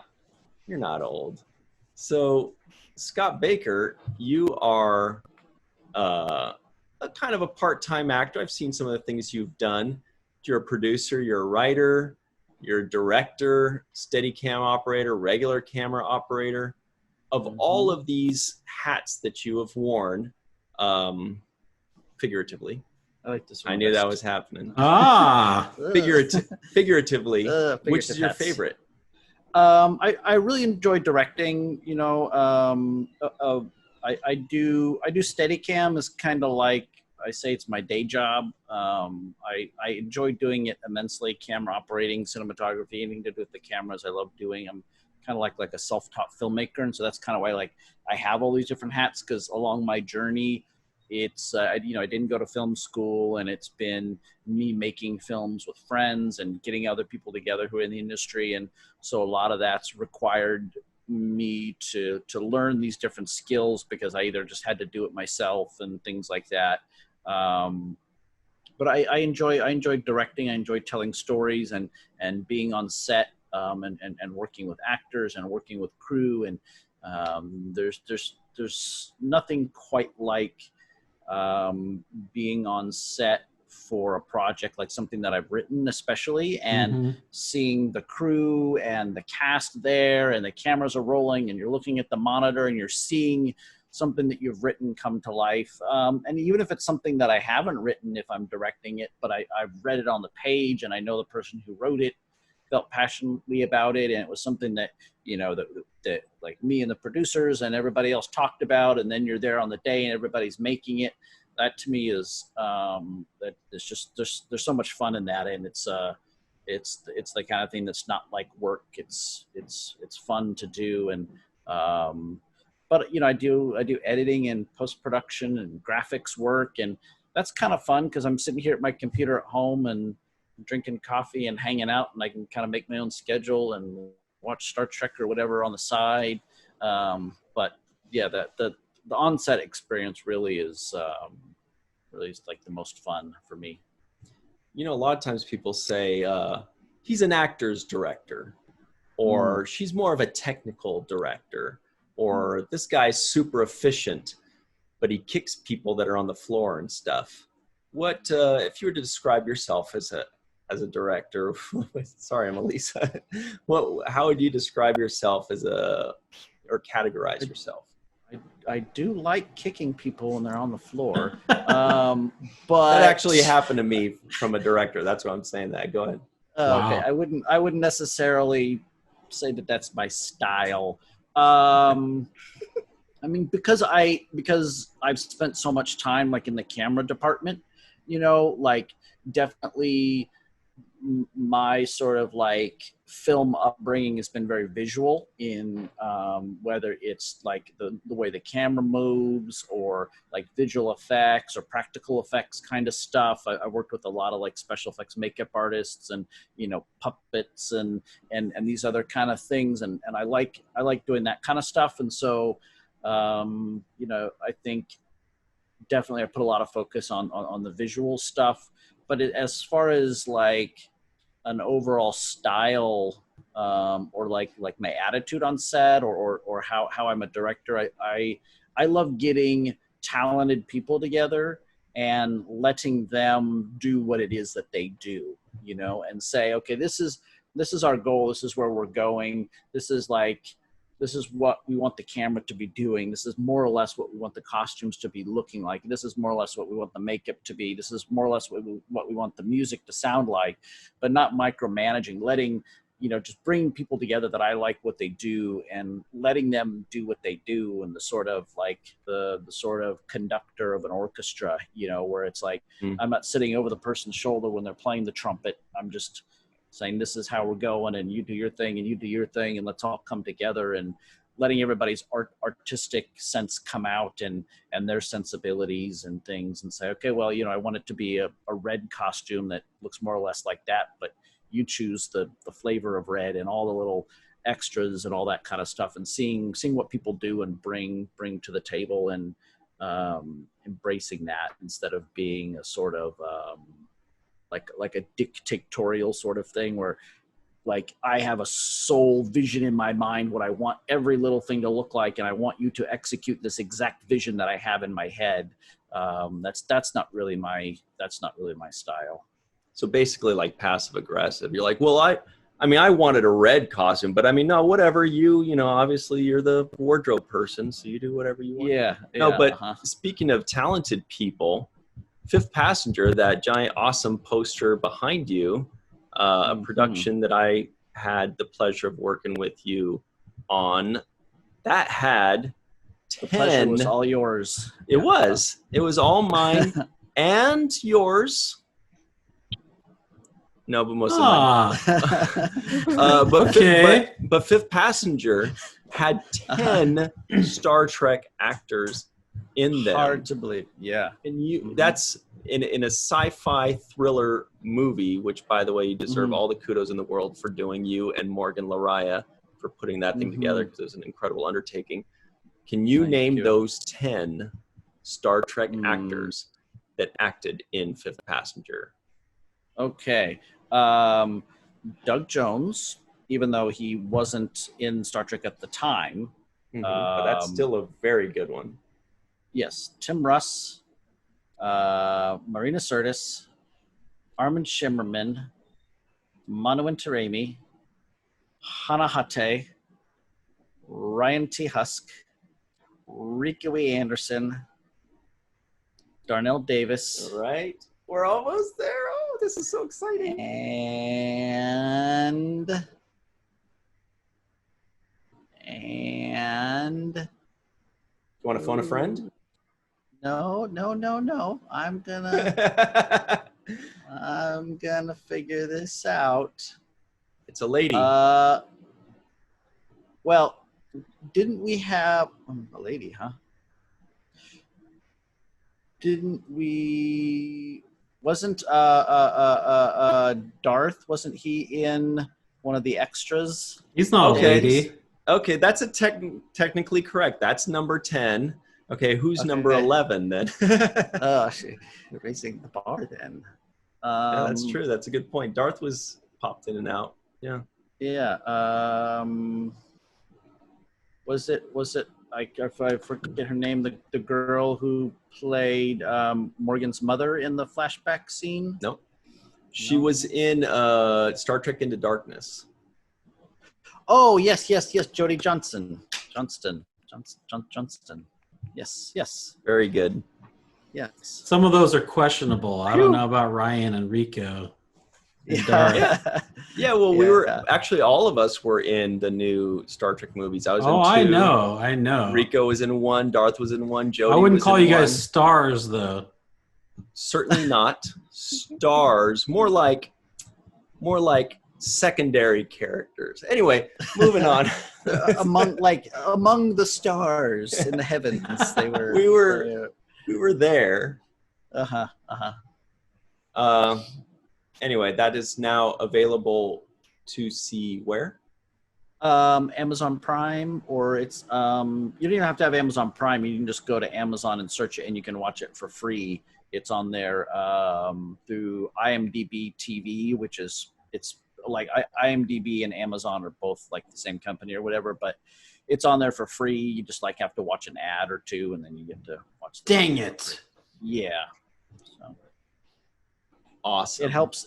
you're not old. So, Scott Baker, you are a kind of a part-time actor. I've seen some of the things you've done. You're a producer, you're a writer, you're a director, steady cam operator, regular camera operator. Of all of these hats that you have worn, figuratively, I like this one. I knew best. that was happening. Ah, Figuratively, which is Figurative your hats. favorite? I really enjoy directing. You know, I do Steadicam is kind of like I say it's my day job. I enjoy doing it immensely. Camera operating, cinematography, anything to do with the cameras, I love doing. I'm kind of like a self-taught filmmaker, and so that's kind of why I have all these different hats, because along my journey, it's I didn't go to film school, and it's been me making films with friends and getting other people together who are in the industry, and so a lot of that's required me to learn these different skills because I either just had to do it myself and things like that. But I enjoy directing. I enjoy telling stories and being on set, and working with actors and working with crew. And there's nothing quite like being on set for a project like something that I've written, especially, and seeing the crew and the cast there, and the cameras are rolling, and you're looking at the monitor and you're seeing something that you've written come to life. And even if it's something that I haven't written, if I'm directing it, but I've read it on the page and I know the person who wrote it felt passionately about it, and it was something that, that like me and the producers and everybody else talked about, and then you're there on the day and everybody's making it. That to me is that it's just there's so much fun in that, and it's the kind of thing that's not like work. It's fun to do, and but I do editing and post production and graphics work, and that's kind of fun because I'm sitting here at my computer at home and drinking coffee and hanging out, and I can kind of make my own schedule and watch Star Trek or whatever on the side. But yeah, the on-set experience really is like the most fun for me. A lot of times people say he's an actor's director, or she's more of a technical director, or this guy's super efficient, but he kicks people that are on the floor and stuff. What if you were to describe yourself as a director? Sorry, Malissa. How would you describe yourself or categorize yourself? I do like kicking people when they're on the floor, but that actually happened to me from a director. That's why I'm saying that. Go ahead. Okay, I wouldn't necessarily say that that's my style. I mean, because I've spent so much time like in the camera department, like definitely my sort of like film upbringing has been very visual in whether it's like the way the camera moves, or like visual effects or practical effects kind of stuff. I worked with a lot of like special effects makeup artists and puppets and these other kind of things, and I like doing that kind of stuff. And so I think definitely I put a lot of focus on the visual stuff. But as far as like an overall style, or like my attitude on set, or how I'm a director, I love getting talented people together and letting them do what it is that they do, and say, okay, this is our goal. This is where we're going. This is what we want the camera to be doing. This is more or less what we want the costumes to be looking like. This is more or less what we want the makeup to be. This is more or less what we want the music to sound like, but not micromanaging, letting, just bringing people together that I like what they do and letting them do what they do, and the sort of like the sort of conductor of an orchestra, where it's like, I'm not sitting over the person's shoulder when they're playing the trumpet. I'm just saying, this is how we're going, and you do your thing and you do your thing, and let's all come together, and letting everybody's artistic sense come out, and their sensibilities and things, and say, okay, well, I want it to be a red costume that looks more or less like that, but you choose the flavor of red and all the little extras and all that kind of stuff, and seeing what people do and bring to the table, and embracing that instead of being a sort of like a dictatorial sort of thing where like I have a sole vision in my mind what I want every little thing to look like, and I want you to execute this exact vision that I have in my head. That's not really my style. So basically like passive aggressive. You're like, well, I mean, I wanted a red costume, but I mean, no, whatever, you know, obviously you're the wardrobe person, so you do whatever you want. Yeah. No, but speaking of talented people, Fifth Passenger, that giant awesome poster behind you, a production that I had the pleasure of working with you on, that had 10. The pleasure was all yours. It was all mine and yours. No, but most of mine. But Fifth Passenger had 10 Star Trek actors in them. Hard to believe. Yeah. And that's in a sci-fi thriller movie, which, by the way, you deserve all the kudos in the world for doing, you and Morgan Lariah, for putting that thing together, because it was an incredible undertaking. Can you name those 10 Star Trek actors that acted in Fifth Passenger? Okay. Doug Jones, even though he wasn't in Star Trek at the time. But that's still a very good one. Yes. Tim Russ, Marina Sirtis, Armin Shimmerman, Manu Intiraymi, Hannah Hate, Ryan T. Husk, Rico E. Anderson, Darnell Davis. All right. We're almost there. Oh, this is so exciting. And you want to phone a friend? No. I'm gonna figure this out. It's a lady. Well, didn't we have a lady, huh? Didn't we? Wasn't Darth? Wasn't he in one of the extras? He's not a lady. Okay, that's technically correct. That's number 10. Okay, who's number 11 then? You're raising the bar then. Yeah, that's true. That's a good point. Darth was popped in and out. Yeah. Yeah. Was it? If I forget her name, the girl who played Morgan's mother in the flashback scene? Nope. She was in Star Trek Into Darkness. Oh, yes. Jodie Johnston. Johnston. Yes. Very good. Yes. Some of those are questionable. I don't know about Ryan and Rico. Yeah, well, we were actually, all of us were in the new Star Trek movies. I was in 2. I know. Rico was in 1. Darth was in 1. Jodie. I wouldn't call you one. guys stars, though. Certainly not stars. More like secondary characters. Anyway, moving on. among the stars in the heavens, they were. We were there. Anyway, that is now available to see where? Amazon Prime, or it's you don't even have to have Amazon Prime. You can just go to Amazon and search it, and you can watch it for free. It's on there through IMDb TV, which is it's like IMDb and Amazon are both like the same company or whatever, but it's on there for free. You just like have to watch an ad or two, and then you get to watch. Dang it! Yeah. So. Awesome. It helps.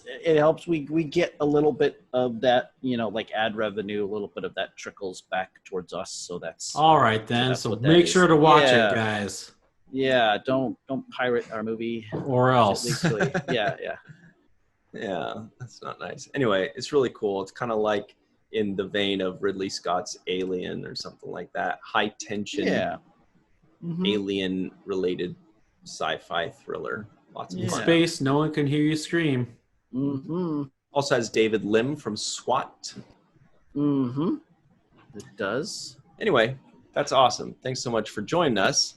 We get a little bit of that, like ad revenue. A little bit of that trickles back towards us. So that's all right then. So make sure to watch it, guys. Yeah. Don't pirate our movie. Or else. Yeah. Yeah, that's not nice. Anyway, it's really cool. It's kind of like in the vein of Ridley Scott's Alien or something like that. High tension, alien related sci-fi thriller. Lots of in fun. space, no one can hear you scream. Also has David Lim from SWAT. It does. Anyway, that's awesome. Thanks so much for joining us.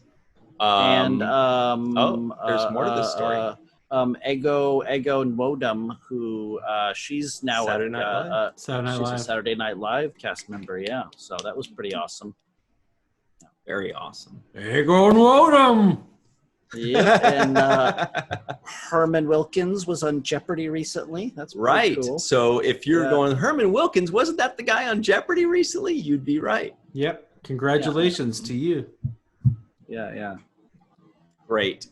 And there's more to this story. Ego Nwodum, who she's now Saturday Night Live? Saturday Night she's a Live. Saturday Night Live cast member. Yeah, so that was pretty awesome. Very awesome. Ego and Wotem. Yep, and Herman Wilkins was on Jeopardy recently. That's pretty Right. cool. So if you're Yeah. going, Herman Wilkins, wasn't that the guy on Jeopardy recently? You'd be right. Yep. Congratulations to you. Yeah. Great.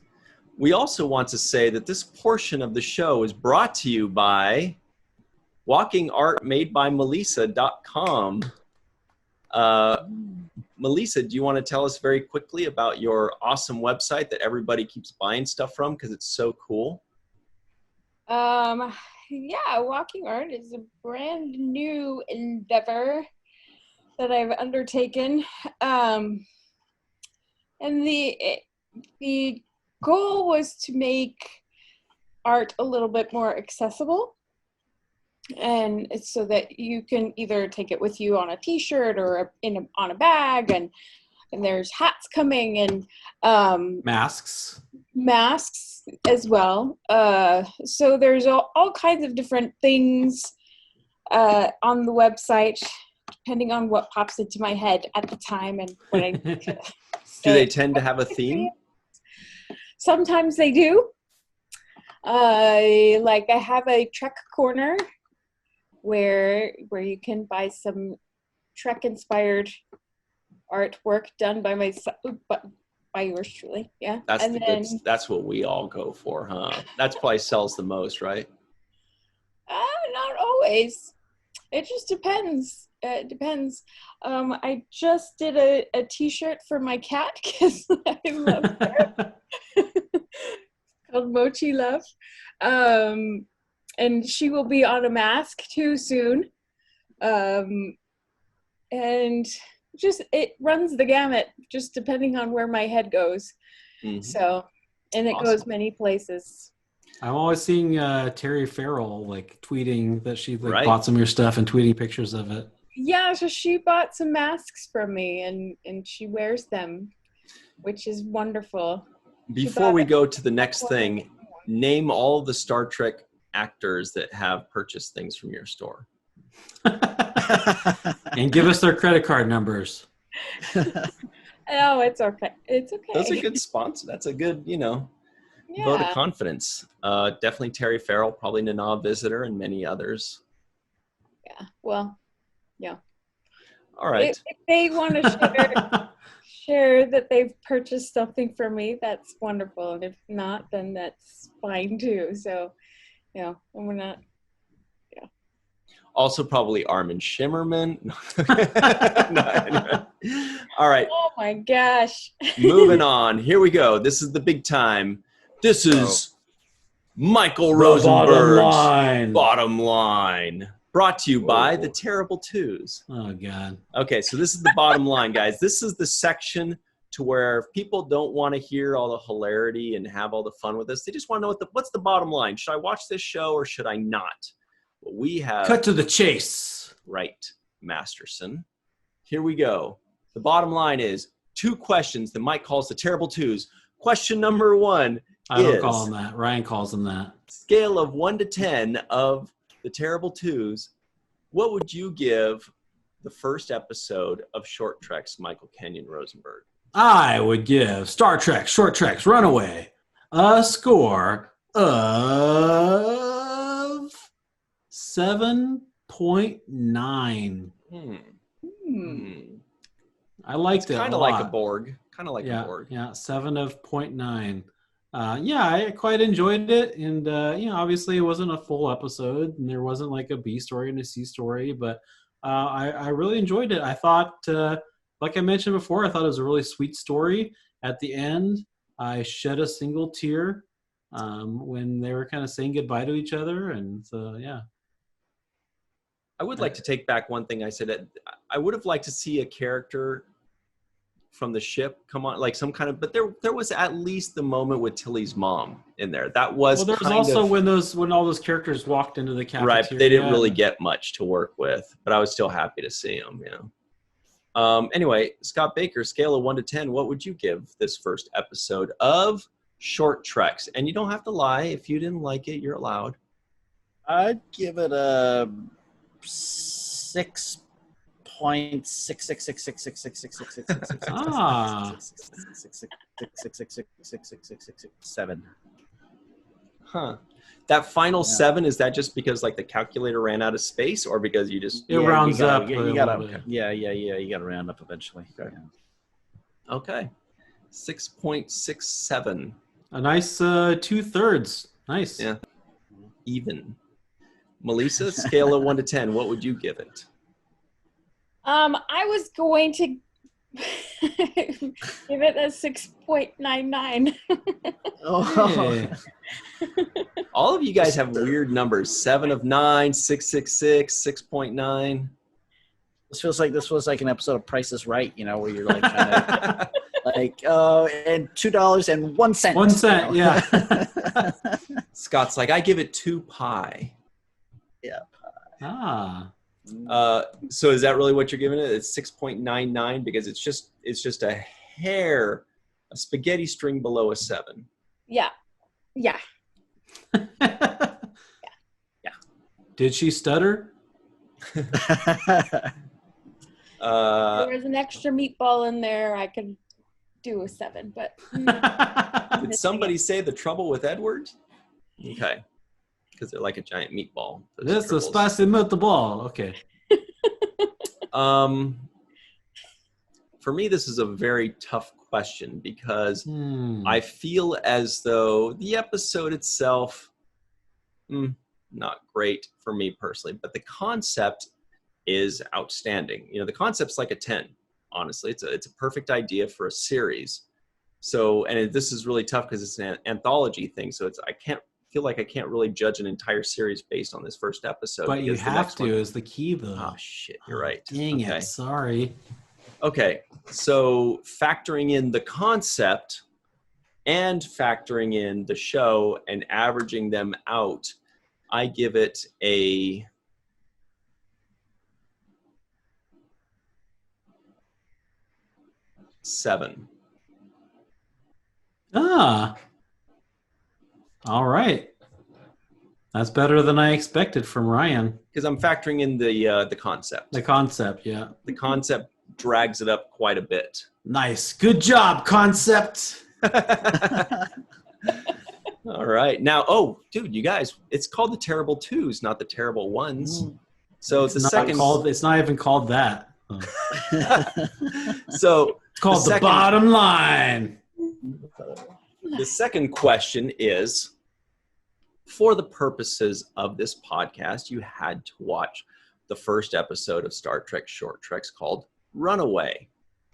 We also want to say that this portion of the show is brought to you by walkingartmadebymelissa.com. Melissa, do you want to tell us very quickly about your awesome website that everybody keeps buying stuff from because it's so cool? Yeah, Walking Art is a brand new endeavor that I've undertaken. And the goal was to make art a little bit more accessible, and it's so that you can either take it with you on a t-shirt or on a bag, and there's hats coming, and Masks. masks as well. So there's all kinds of different things on the website, depending on what pops into my head at the time and what I Do they tend to have a theme? Sometimes they do. Like I have a Trek corner where you can buy some Trek inspired artwork done by myself, by yours truly. Yeah. That's what we all go for, huh? That's probably sells the most, right? Not always. It just depends. It depends. I just did a t-shirt for my cat because I love her. Called Mochi Love. And she will be on a mask too soon. And just it runs the gamut, just depending on where my head goes. Mm-hmm. So, and it goes many places. I'm always seeing Terry Farrell like tweeting that she like Right. bought some of your stuff and tweeting pictures of it. Yeah, so she bought some masks from me, and she wears them, which is wonderful. Before we go to the next thing, name all the Star Trek actors that have purchased things from your store. And give us their credit card numbers. Oh, it's okay. It's okay. That's a good sponsor. That's a good, vote Yeah. of confidence. Definitely Terry Farrell, probably Nana Visitor, and many others. Yeah. Well, yeah. All right. If they want to share that they've purchased something from me, that's wonderful. And if not, then that's fine too. So, and we're not. Also, probably Armin Shimmerman. No, anyway. All right. Oh my gosh. Moving on. Here we go. This is the big time. This is Michael Rosenberg's Bottom Line. Brought to you by the Terrible Twos. Oh, God. Okay, so this is the bottom line, guys. This is the section to where if people don't want to hear all the hilarity and have all the fun with us, they just want to know what's the bottom line. Should I watch this show or should I not? Well, we have... Cut to the chase. Right, Masterson. Here we go. The bottom line is 2 questions that Mike calls the Terrible Twos. Question number 1 I don't call them that. Ryan calls them that. Scale of 1 to 10 of the Terrible Twos, what would you give the first episode of Short Trek's Michael Kenyon Rosenberg? I would give Star Trek Short Treks Runaway a score of 7.9. I liked it. Kind of like a Borg. Kind of like a Borg. Yeah, 7.9. I quite enjoyed it, and obviously it wasn't a full episode, and there wasn't like a B story and a C story, but I really enjoyed it. I thought, like I mentioned before, I thought it was a really sweet story. At the end, I shed a single tear when they were kind of saying goodbye to each other, and so yeah. I would like to take back one thing I said. I would have liked to see a character from the ship come on, like some kind of, but there was at least the moment with Tilly's mom in there. That was well, there was also when all those characters walked into the cafeteria. Right, but they didn't really get much to work with, but I was still happy to see them, Anyway, Scott Baker, scale of 1 to 10, what would you give this first episode of short treks. And you don't have to lie. If you didn't like it, you're allowed. I'd give it a 6.6666666666666666666666666666666666666666666666666666666666666666666666666666666666666666666666666666666666666666666666666666666666666666666666666666666666666666666666666666666666666666666666667. Huh. That final 7, is that just because like the calculator ran out of space, or because you just It rounds you gotta, up. You a gotta, little bit. you gotta round up eventually. Okay. Yeah. okay. 6.67. A nice 2/3. Nice. Yeah. Even. Melissa, scale of 1 to 10, what would you give it? I was going to give it a 6.99. Hey. All of you guys have weird numbers. 7 of 9, 666, 6.9. This was like an episode of Price is Right, where you're like trying to like and $2.01. 1 cent, yeah. Scott's like, I give it 2 pi. Yeah. Ah. So is that really what you're giving it? It's 6.99 because it's just a hair, a spaghetti string below a 7. Yeah. Did she stutter? There was an extra meatball in there. I could do a 7, but Did somebody say the trouble with Edward? Okay. Because they're like a giant meatball. those This is a triples. spicy meatball. Okay. For me, this is a very tough question because Hmm. I feel as though the episode itself, not great for me personally, but the concept is outstanding. The concept's like a 10, honestly. It's a perfect idea for a series. So, and this is really tough because it's an anthology thing. So I can't really judge an entire series based on this first episode. But you because the have next to one- is the key, though. Oh shit, you're right. Dang Okay. it. Sorry. Okay, so factoring in the concept and factoring in the show and averaging them out, I give it a 7. Ah. All right. That's better than I expected from Ryan. Because I'm factoring in the concept. The concept, yeah. The concept drags it up quite a bit. Nice. Good job, concept. All right. Now, dude, you guys, it's called the Terrible Twos, not the Terrible Ones. So It's the not second called, it's not even called that. Oh. So It's called the second- bottom line. the second question is, for the purposes of this podcast, you had to watch the first episode of Star Trek Short Treks called Runaway.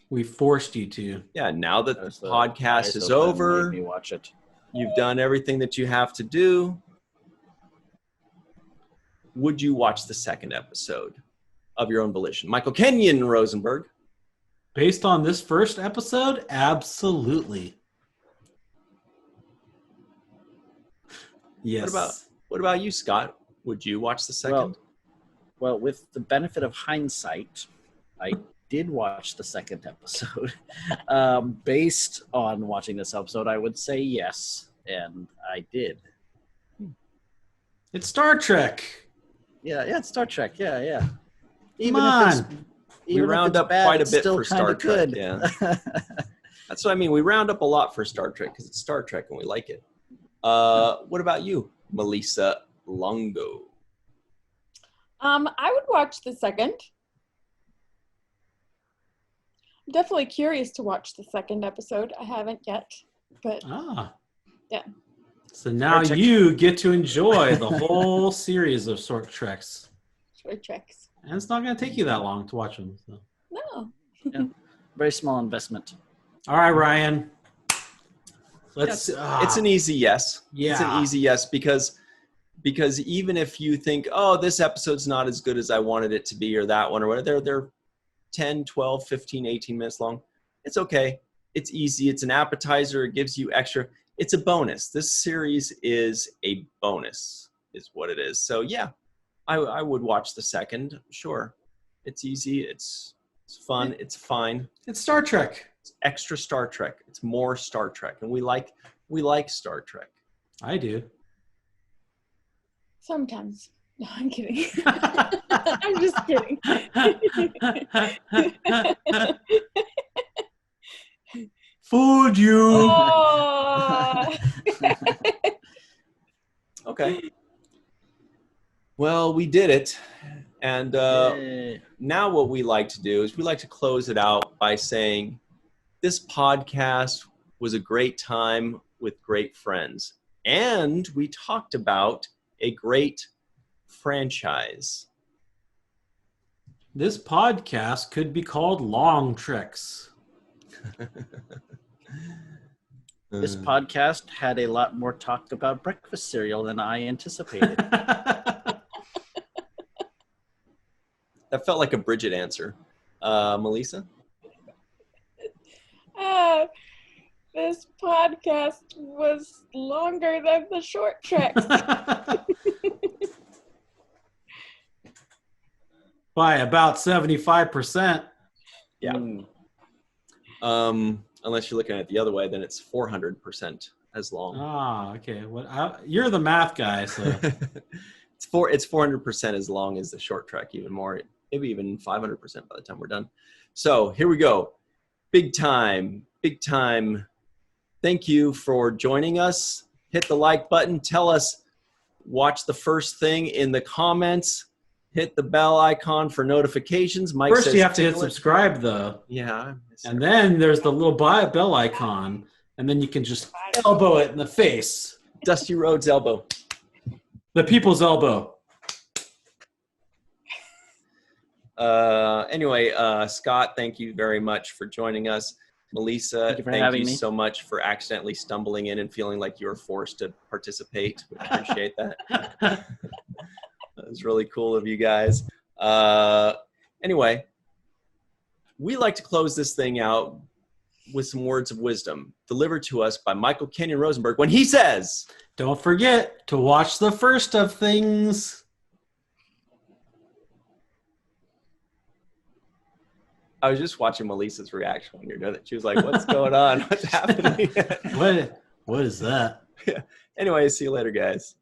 We forced you to. Yeah, now that the Guys podcast is open, over, made me watch it. you've done everything that you have to do. Would you watch the second episode of your own volition? Michael Kenyon Rosenberg. Based on this first episode, absolutely. Yes. What about you, Scott? Would you watch the second? Well, with the benefit of hindsight, I did watch the second episode. Based on watching this episode, I would say yes, and I did. It's Star Trek. Yeah, it's Star Trek. Yeah. Come on. We round up quite a bit for Star Trek. Good. Yeah. That's what I mean. We round up a lot for Star Trek because it's Star Trek and we like it. What about you, Malissa Longo? I would watch the second. I'm definitely curious to watch the second episode. I haven't yet, but Ah. Yeah. So now Star Trek. you get to enjoy the whole series of Short Treks. short treks. And it's not going to take you that long to watch them. So. No. Very small investment. All right, Ryan. Let's. It's an easy yes. Yeah. It's an easy yes because even if you think, oh, this episode's not as good as I wanted it to be or that one or whatever, they're 10, 12, 15, 18 minutes long. It's okay. It's easy. It's an appetizer. It gives you extra. It's a bonus. This series is a bonus is what it is. So yeah, I would watch the second. Sure. It's easy. It's fun. It's fine. It's Star Trek. It's extra Star Trek. It's more Star Trek. And we like We like Star Trek. I do. Sometimes. No, I'm kidding. I'm just kidding. Fooled you. Oh. Okay. Well, we did it. And now what we like to do is we like to close it out by saying this podcast was a great time with great friends. And we talked about a great franchise. This podcast could be called Long Tricks. This podcast had a lot more talk about breakfast cereal than I anticipated. That felt like a Bridget answer. Melissa? This podcast was longer than the short treks. By about 75%. Yeah. Unless you're looking at it the other way, then it's 400% as long. Ah, okay. You're the math guy, so. It's 400% as long as the short trek, even more, maybe even 500% by the time we're done. So here we go. Big time. Thank you for joining us. Hit the like button. Tell us, watch the first thing in the comments. Hit the bell icon for notifications. Mike First, says you have to hit tickle it. subscribe, though. Yeah. And then there's the little bell icon. And then you can just elbow it in the face. Dusty Rhodes elbow. The people's elbow. Anyway, Scott, thank you very much for joining us. Melissa, thank you so much for accidentally stumbling in and feeling like you were forced to participate. We appreciate that. That was really cool of you guys. Anyway, we like to close this thing out with some words of wisdom delivered to us by Michael Kenyon Rosenberg when he says, "Don't forget to watch the first of things." I was just watching Melissa's reaction when you're doing it. She was like, what's going on? What's happening? What is that? Yeah. Anyway, see you later, guys.